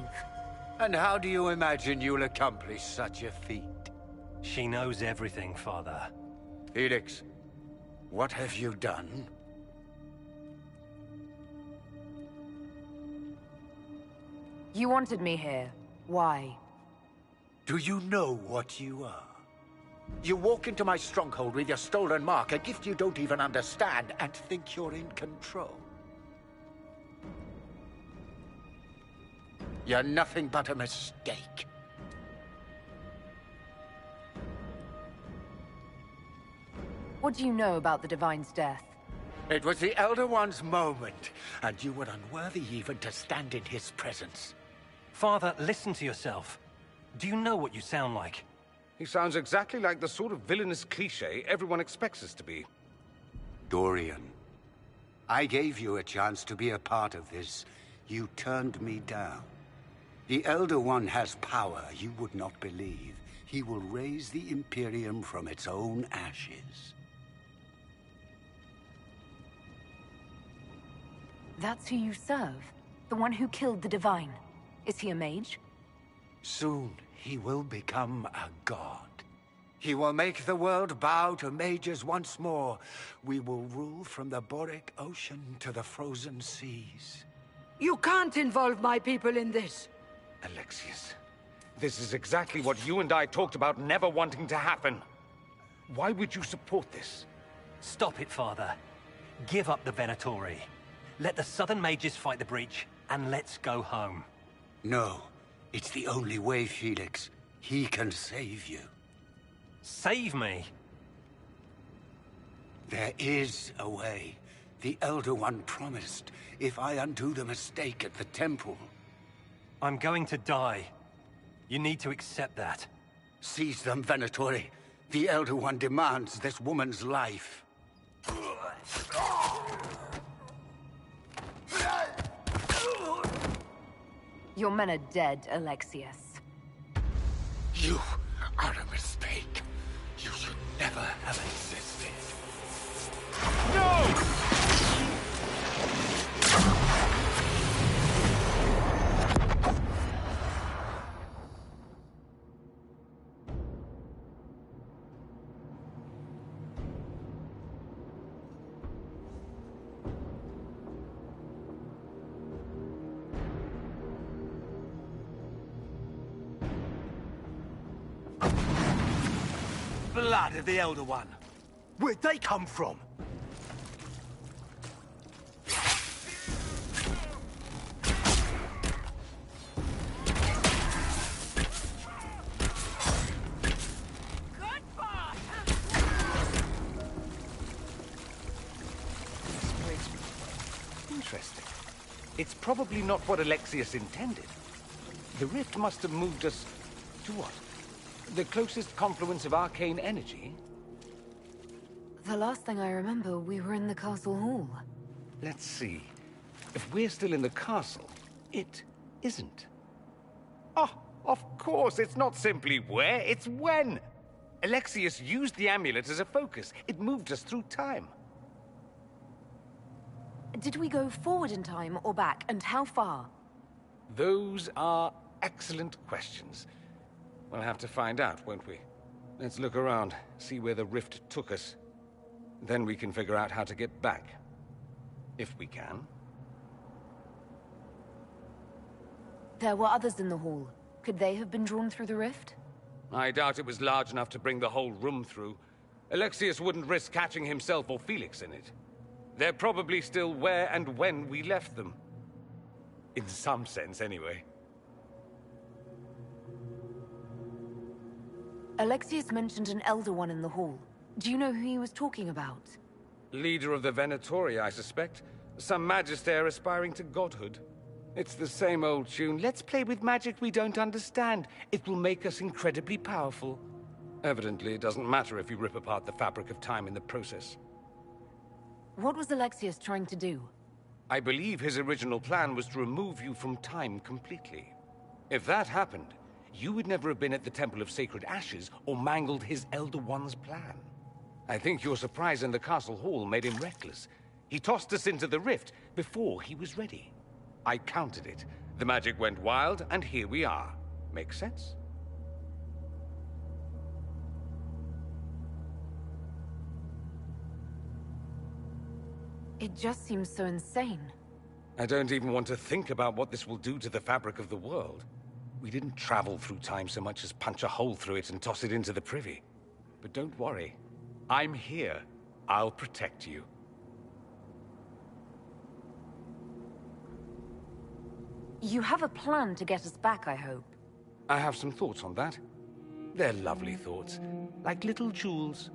S6: And how do you imagine you'll accomplish such a feat?
S18: She knows everything, Father.
S6: Felix, what have you done?
S11: You wanted me here. Why?
S6: Do you know what you are? You walk into my stronghold with your stolen mark, a gift you don't even understand, and think you're in control. You're nothing but a mistake.
S11: What do you know about the Divine's death?
S6: It was the Elder One's moment, and you were unworthy even to stand in his presence.
S18: Father, listen to yourself. Do you know what you sound like?
S4: He sounds exactly like the sort of villainous cliché everyone expects us to be.
S6: Dorian, I gave you a chance to be a part of this. You turned me down. The Elder One has power you would not believe. He will raise the Imperium from its own ashes.
S11: That's who you serve? The one who killed the Divine? Is he a mage?
S6: Soon, he will become a god. He will make the world bow to mages once more. We will rule from the Boric Ocean to the frozen seas.
S8: You can't involve my people in this.
S4: Alexius, this is exactly what you and I talked about never wanting to happen. Why would you support this?
S18: Stop it, Father. Give up the Venatori. Let the Southern Mages fight the breach, and let's go home.
S6: No, it's the only way, Felix. He can save you.
S18: Save me?
S6: There is a way. The Elder One promised, if I undo the mistake at the temple.
S18: I'm going to die. You need to accept that.
S6: Seize them, Venatori. The Elder One demands this woman's life.
S11: Your men are dead, Alexius.
S6: You are a mistake. You should never have existed.
S4: No!
S19: Blood of the Elder One. Where'd they come from?
S4: Interesting. It's probably not what Alexius intended. The rift must have moved us to what? The closest confluence of arcane energy?
S11: The last thing I remember, we were in the castle hall.
S4: Let's see. If we're still in the castle, it isn't. Oh, of course, it's not simply where, it's when. Alexius used the amulet as a focus. It moved us through time.
S11: Did we go forward in time or back, and how far?
S4: Those are excellent questions. We'll have to find out, won't we? Let's look around, see where the rift took us. Then we can figure out how to get back. If we can.
S11: There were others in the hall. Could they have been drawn through the rift?
S4: I doubt it was large enough to bring the whole room through. Alexius wouldn't risk catching himself or Felix in it. They're probably still where and when we left them. In some sense, anyway.
S11: Alexius mentioned an Elder One in the hall. Do you know who he was talking about?
S4: Leader of the Venatori, I suspect. Some magister aspiring to godhood. It's the same old tune. Let's play with magic we don't understand. It will make us incredibly powerful. Evidently, it doesn't matter if you rip apart the fabric of time in the process.
S11: What was Alexius trying to do?
S4: I believe his original plan was to remove you from time completely. If that happened, you would never have been at the Temple of Sacred Ashes or mangled his Elder One's plan. I think your surprise in the castle hall made him reckless. He tossed us into the rift before he was ready. I countered it. The magic went wild, and here we are. Make sense?
S11: It just seems so insane.
S4: I don't even want to think about what this will do to the fabric of the world. We didn't travel through time so much as punch a hole through it and toss it into the privy. But don't worry. I'm here. I'll protect you.
S11: You have a plan to get us back, I hope.
S4: I have some thoughts on that. They're lovely thoughts, like little jewels.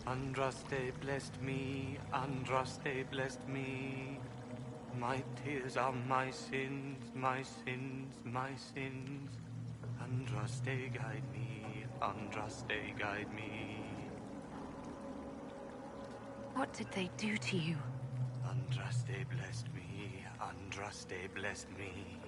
S19: Andraste blessed me, Andraste blessed me. My tears are my sins, my sins, my sins. Andraste guide me, Andraste guide me.
S11: What did they do to you?
S19: Andraste blessed me, Andraste blessed me.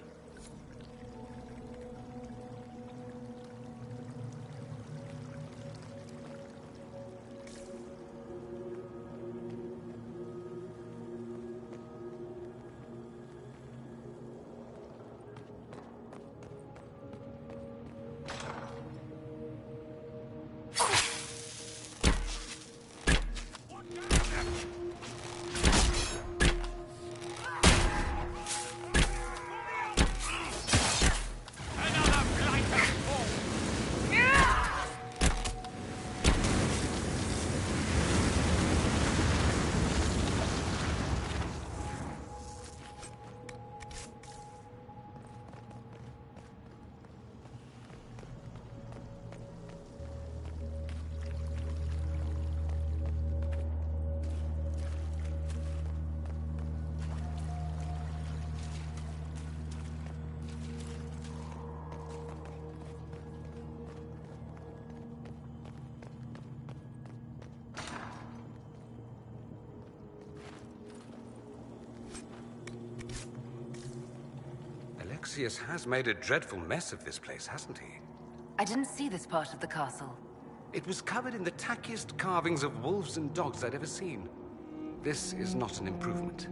S4: Alexius has made a dreadful mess of this place, hasn't he?
S11: I didn't see this part of the castle.
S4: It was covered in the tackiest carvings of wolves and dogs I'd ever seen. This is not an improvement.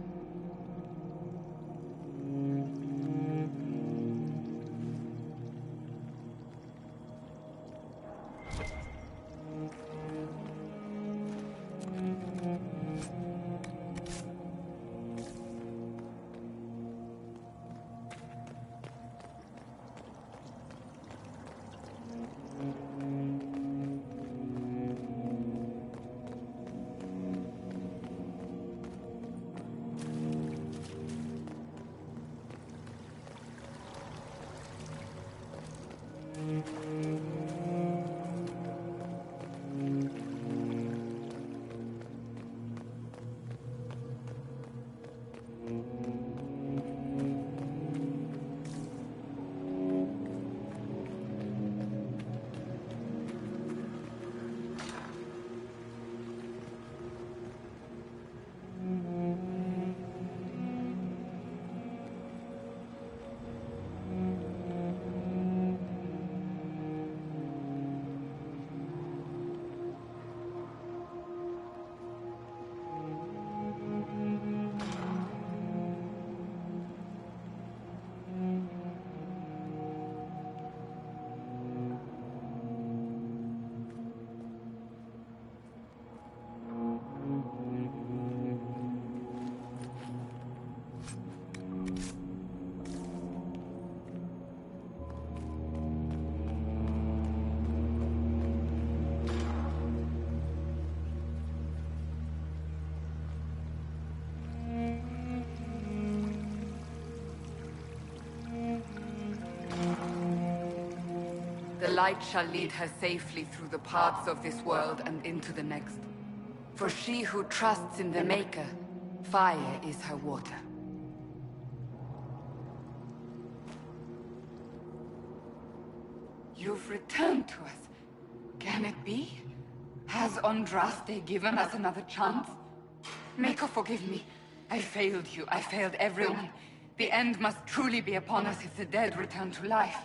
S9: The light shall lead her safely through the paths of this world and into the next. For she who trusts in the Maker, fire is her water. You've returned to us. Can it be? Has Andraste given us another chance? Maker, forgive me. I failed you. I failed everyone. The end must truly be upon us if the dead return to life.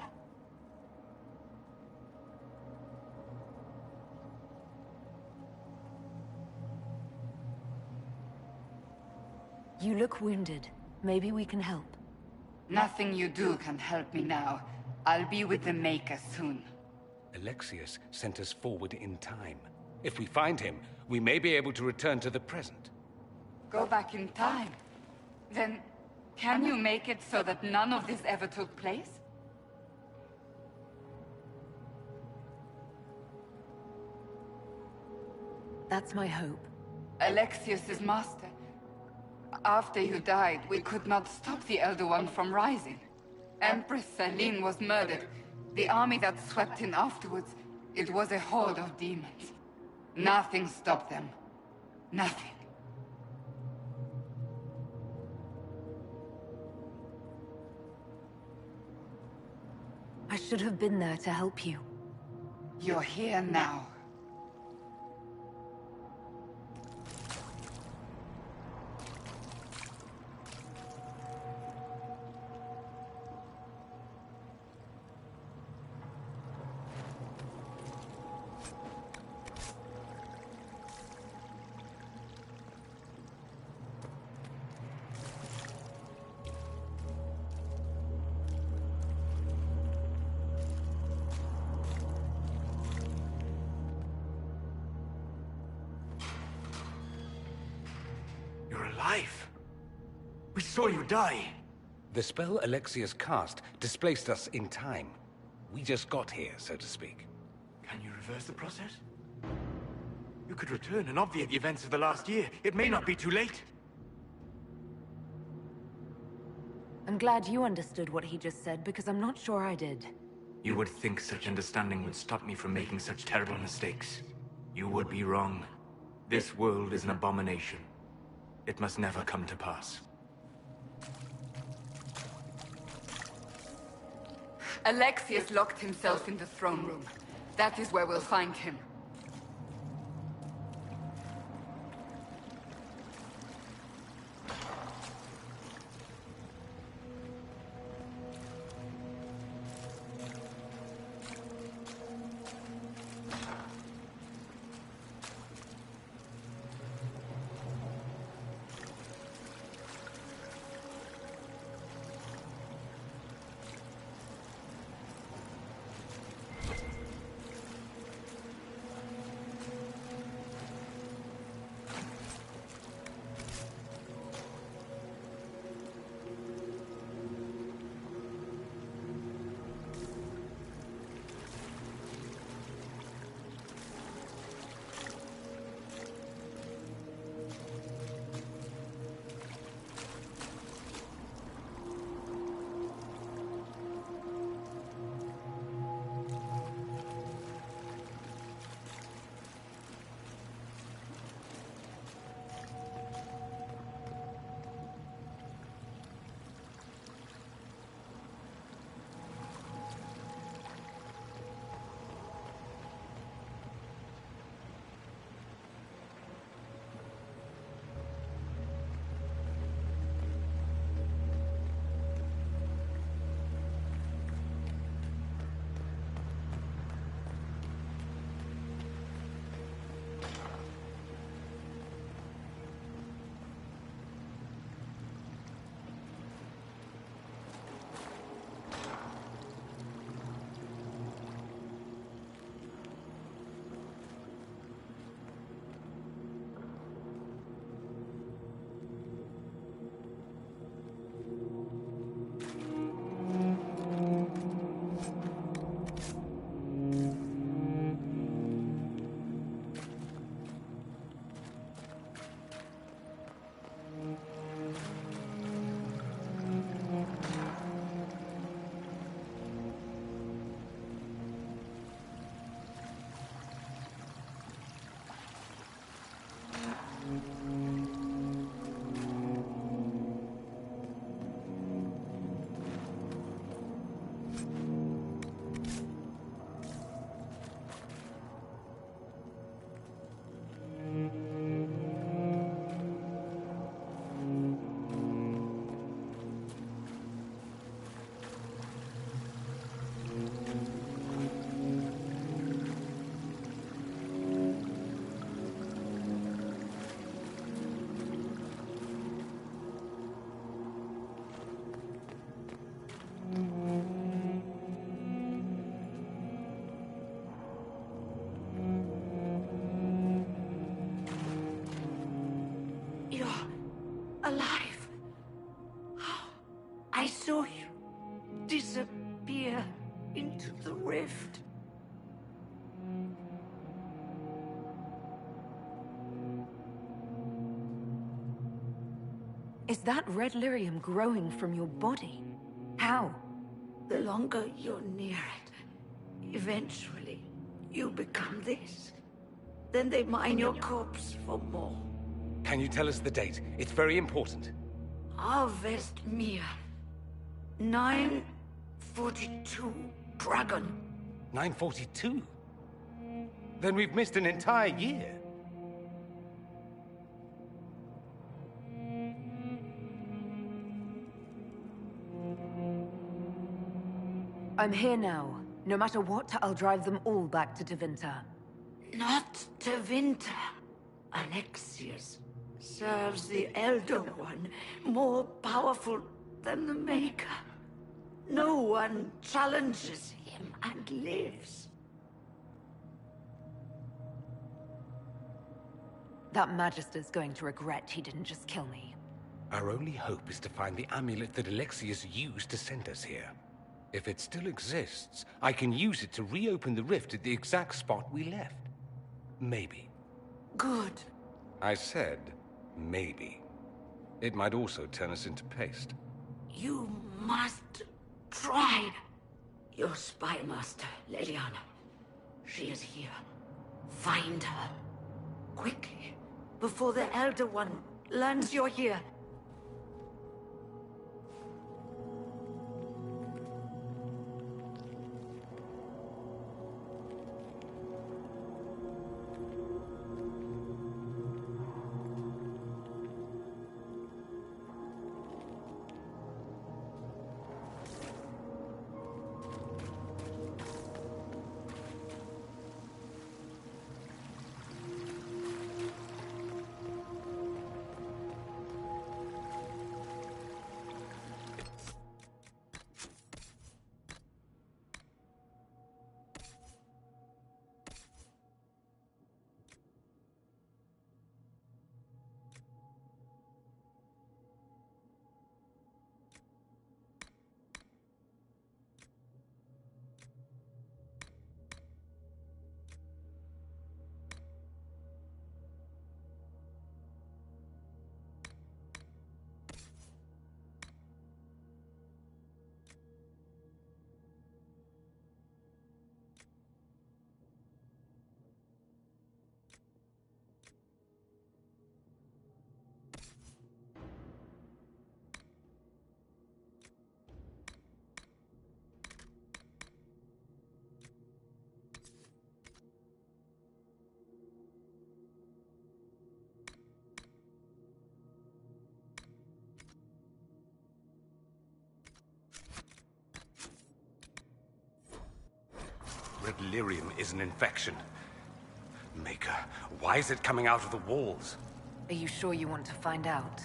S11: You look wounded. Maybe we can help.
S9: Nothing you do can help me now. I'll be with the Maker soon.
S4: Alexius sent us forward in time. If we find him, we may be able to return to the present.
S9: Go back in time? Then, can you make it so that none of this ever took place?
S11: That's my hope.
S9: Alexius is master. After you died, we could not stop the Elder One from rising. Empress Celine was murdered. The army that swept in afterwards, it was a horde of demons.
S10: Nothing stopped them. Nothing.
S11: I should have been there to help you.
S10: You're here now.
S7: You're alive. We saw you die.
S4: The spell Alexius cast displaced us in time. We just got here, so to speak.
S7: Can you reverse the process? You could return and obviate the events of the last year. It may not be too late.
S11: I'm glad you understood what he just said, because I'm not sure I did.
S7: You would think such understanding would stop me from making such terrible mistakes. You would be wrong. This world is an abomination. It must never come to pass.
S10: Alexius locked himself in the throne room. That is where we'll find him.
S8: Alive. I saw you disappear into the rift.
S11: Is that red lyrium growing from your body? How?
S8: The longer you're near it, eventually you become this. Then they mine your corpse for more.
S4: Can you tell us the date? It's very important.
S8: Harvest Mir. 942. Dragon.
S4: 942? Then we've missed an entire year.
S11: I'm here now. No matter what, I'll drive them all back to Tevinter.
S8: Not Tevinter. Alexius serves the Elder One, more powerful than the Maker. No one challenges him and lives.
S11: That Magister's going to regret he didn't just kill me.
S4: Our only hope is to find the amulet that Alexius used to send us here. If it still exists, I can use it to reopen the rift at the exact spot we left. Maybe.
S8: Good.
S4: I said, maybe. It might also turn us into paste.
S8: You must try. Your spy master, Leliana. She is here. Find her. Quickly. Before the Elder One learns you're here.
S4: Red lyrium is an infection. Maker, why is it coming out of the walls?
S11: Are you sure you want to find out?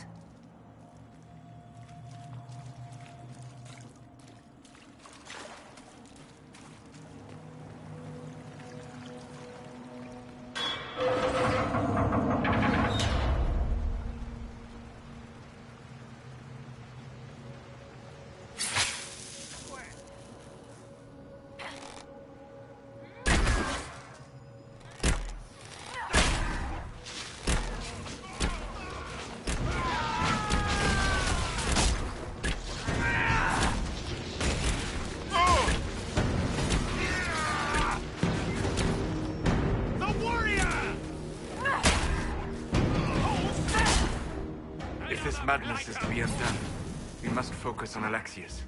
S19: Madness is to be undone. We must focus on Alexius.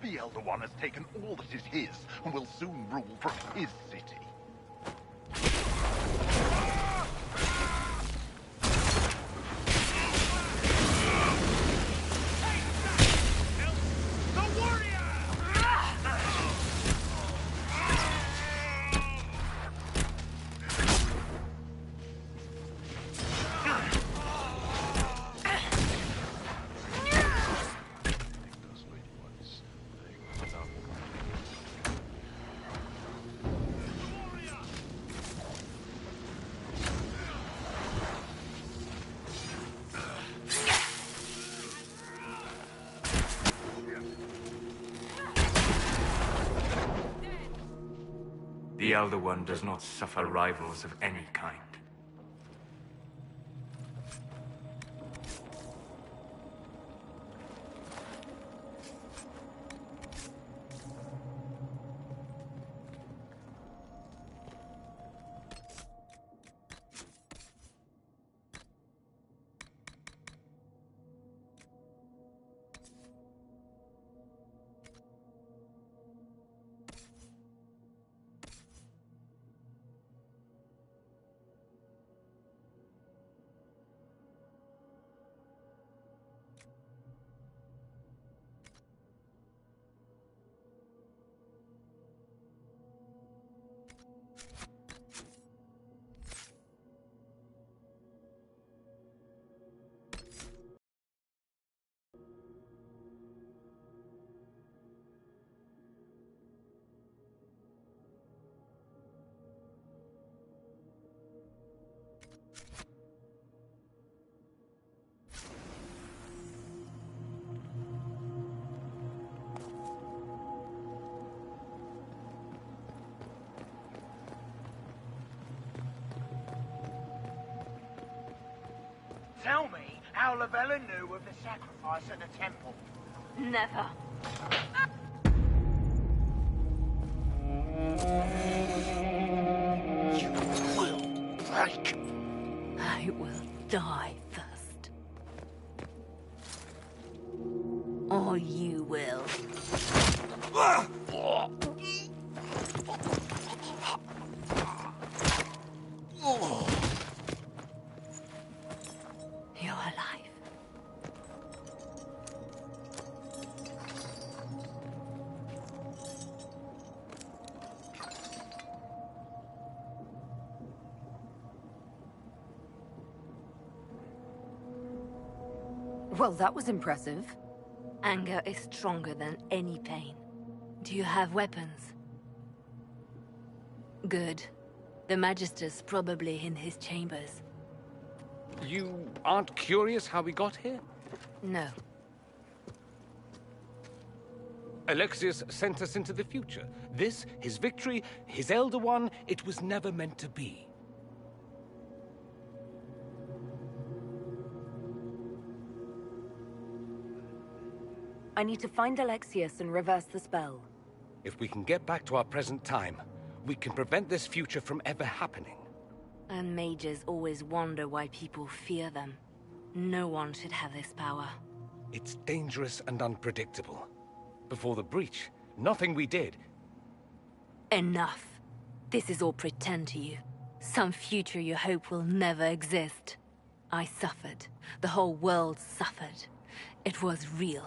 S12: The Elder One has taken all that is his, and will soon rule from his city.
S14: The Elder One does not suffer rivals of any kind.
S7: Tell me how Lavella knew of the sacrifice at the temple.
S23: Never.
S8: You will break. I will die first. Or you will. You're alive.
S11: Well, that was impressive.
S8: Anger is stronger than any pain. Do you have weapons? Good. The Magister's probably in his chambers.
S4: You aren't curious how we got here?
S8: No.
S4: Alexius sent us into the future. This, his victory, his Elder One, it was never meant to be.
S11: I need to find Alexius and reverse the spell.
S4: If we can get back to our present time, we can prevent this future from ever happening.
S8: And mages always wonder why people fear them. No one should have this power.
S4: It's dangerous and unpredictable. Before the breach, nothing we did.
S8: Enough. This is all pretend to you. Some future you hope will never exist. I suffered. The whole world suffered. It was real.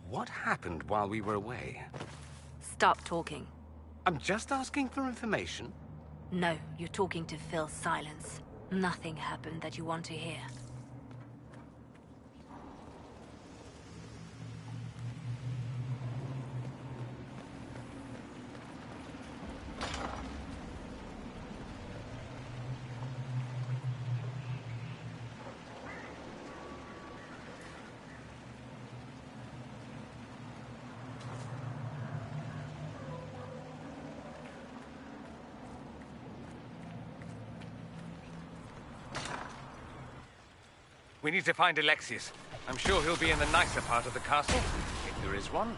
S4: What happened while we were away?
S8: Stop talking.
S4: I'm just asking for information.
S8: No, you're talking to fill silence. Nothing happened that you want to hear.
S4: We need to find Alexius. I'm sure he'll be in the nicer part of the castle, if there is one.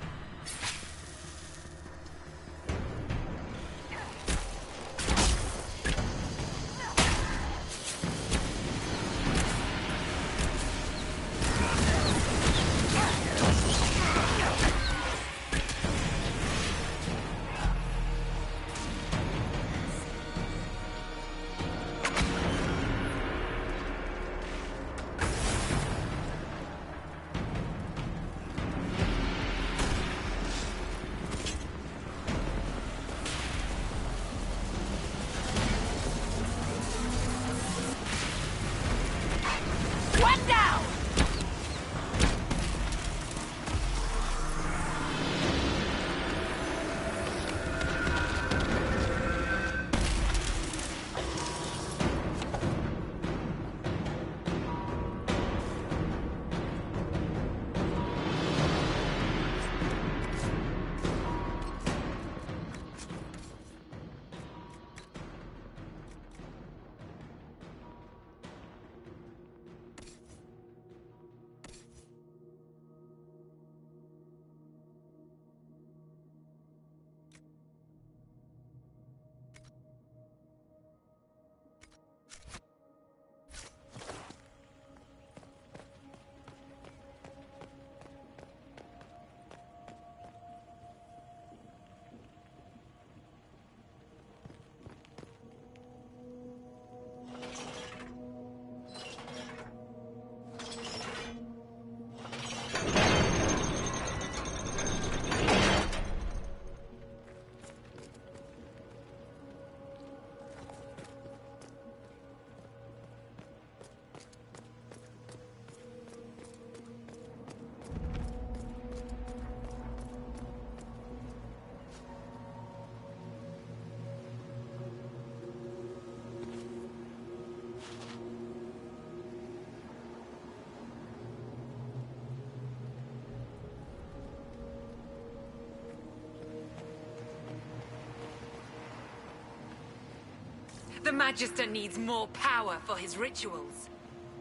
S2: The Magister needs more power for his rituals.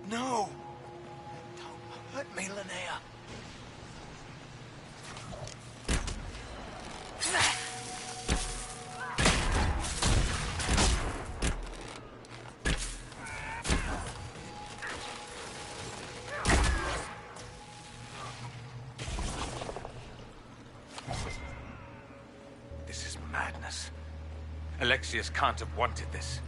S7: No! Don't hurt me, Linnea.
S4: This is madness. Alexius can't have wanted this.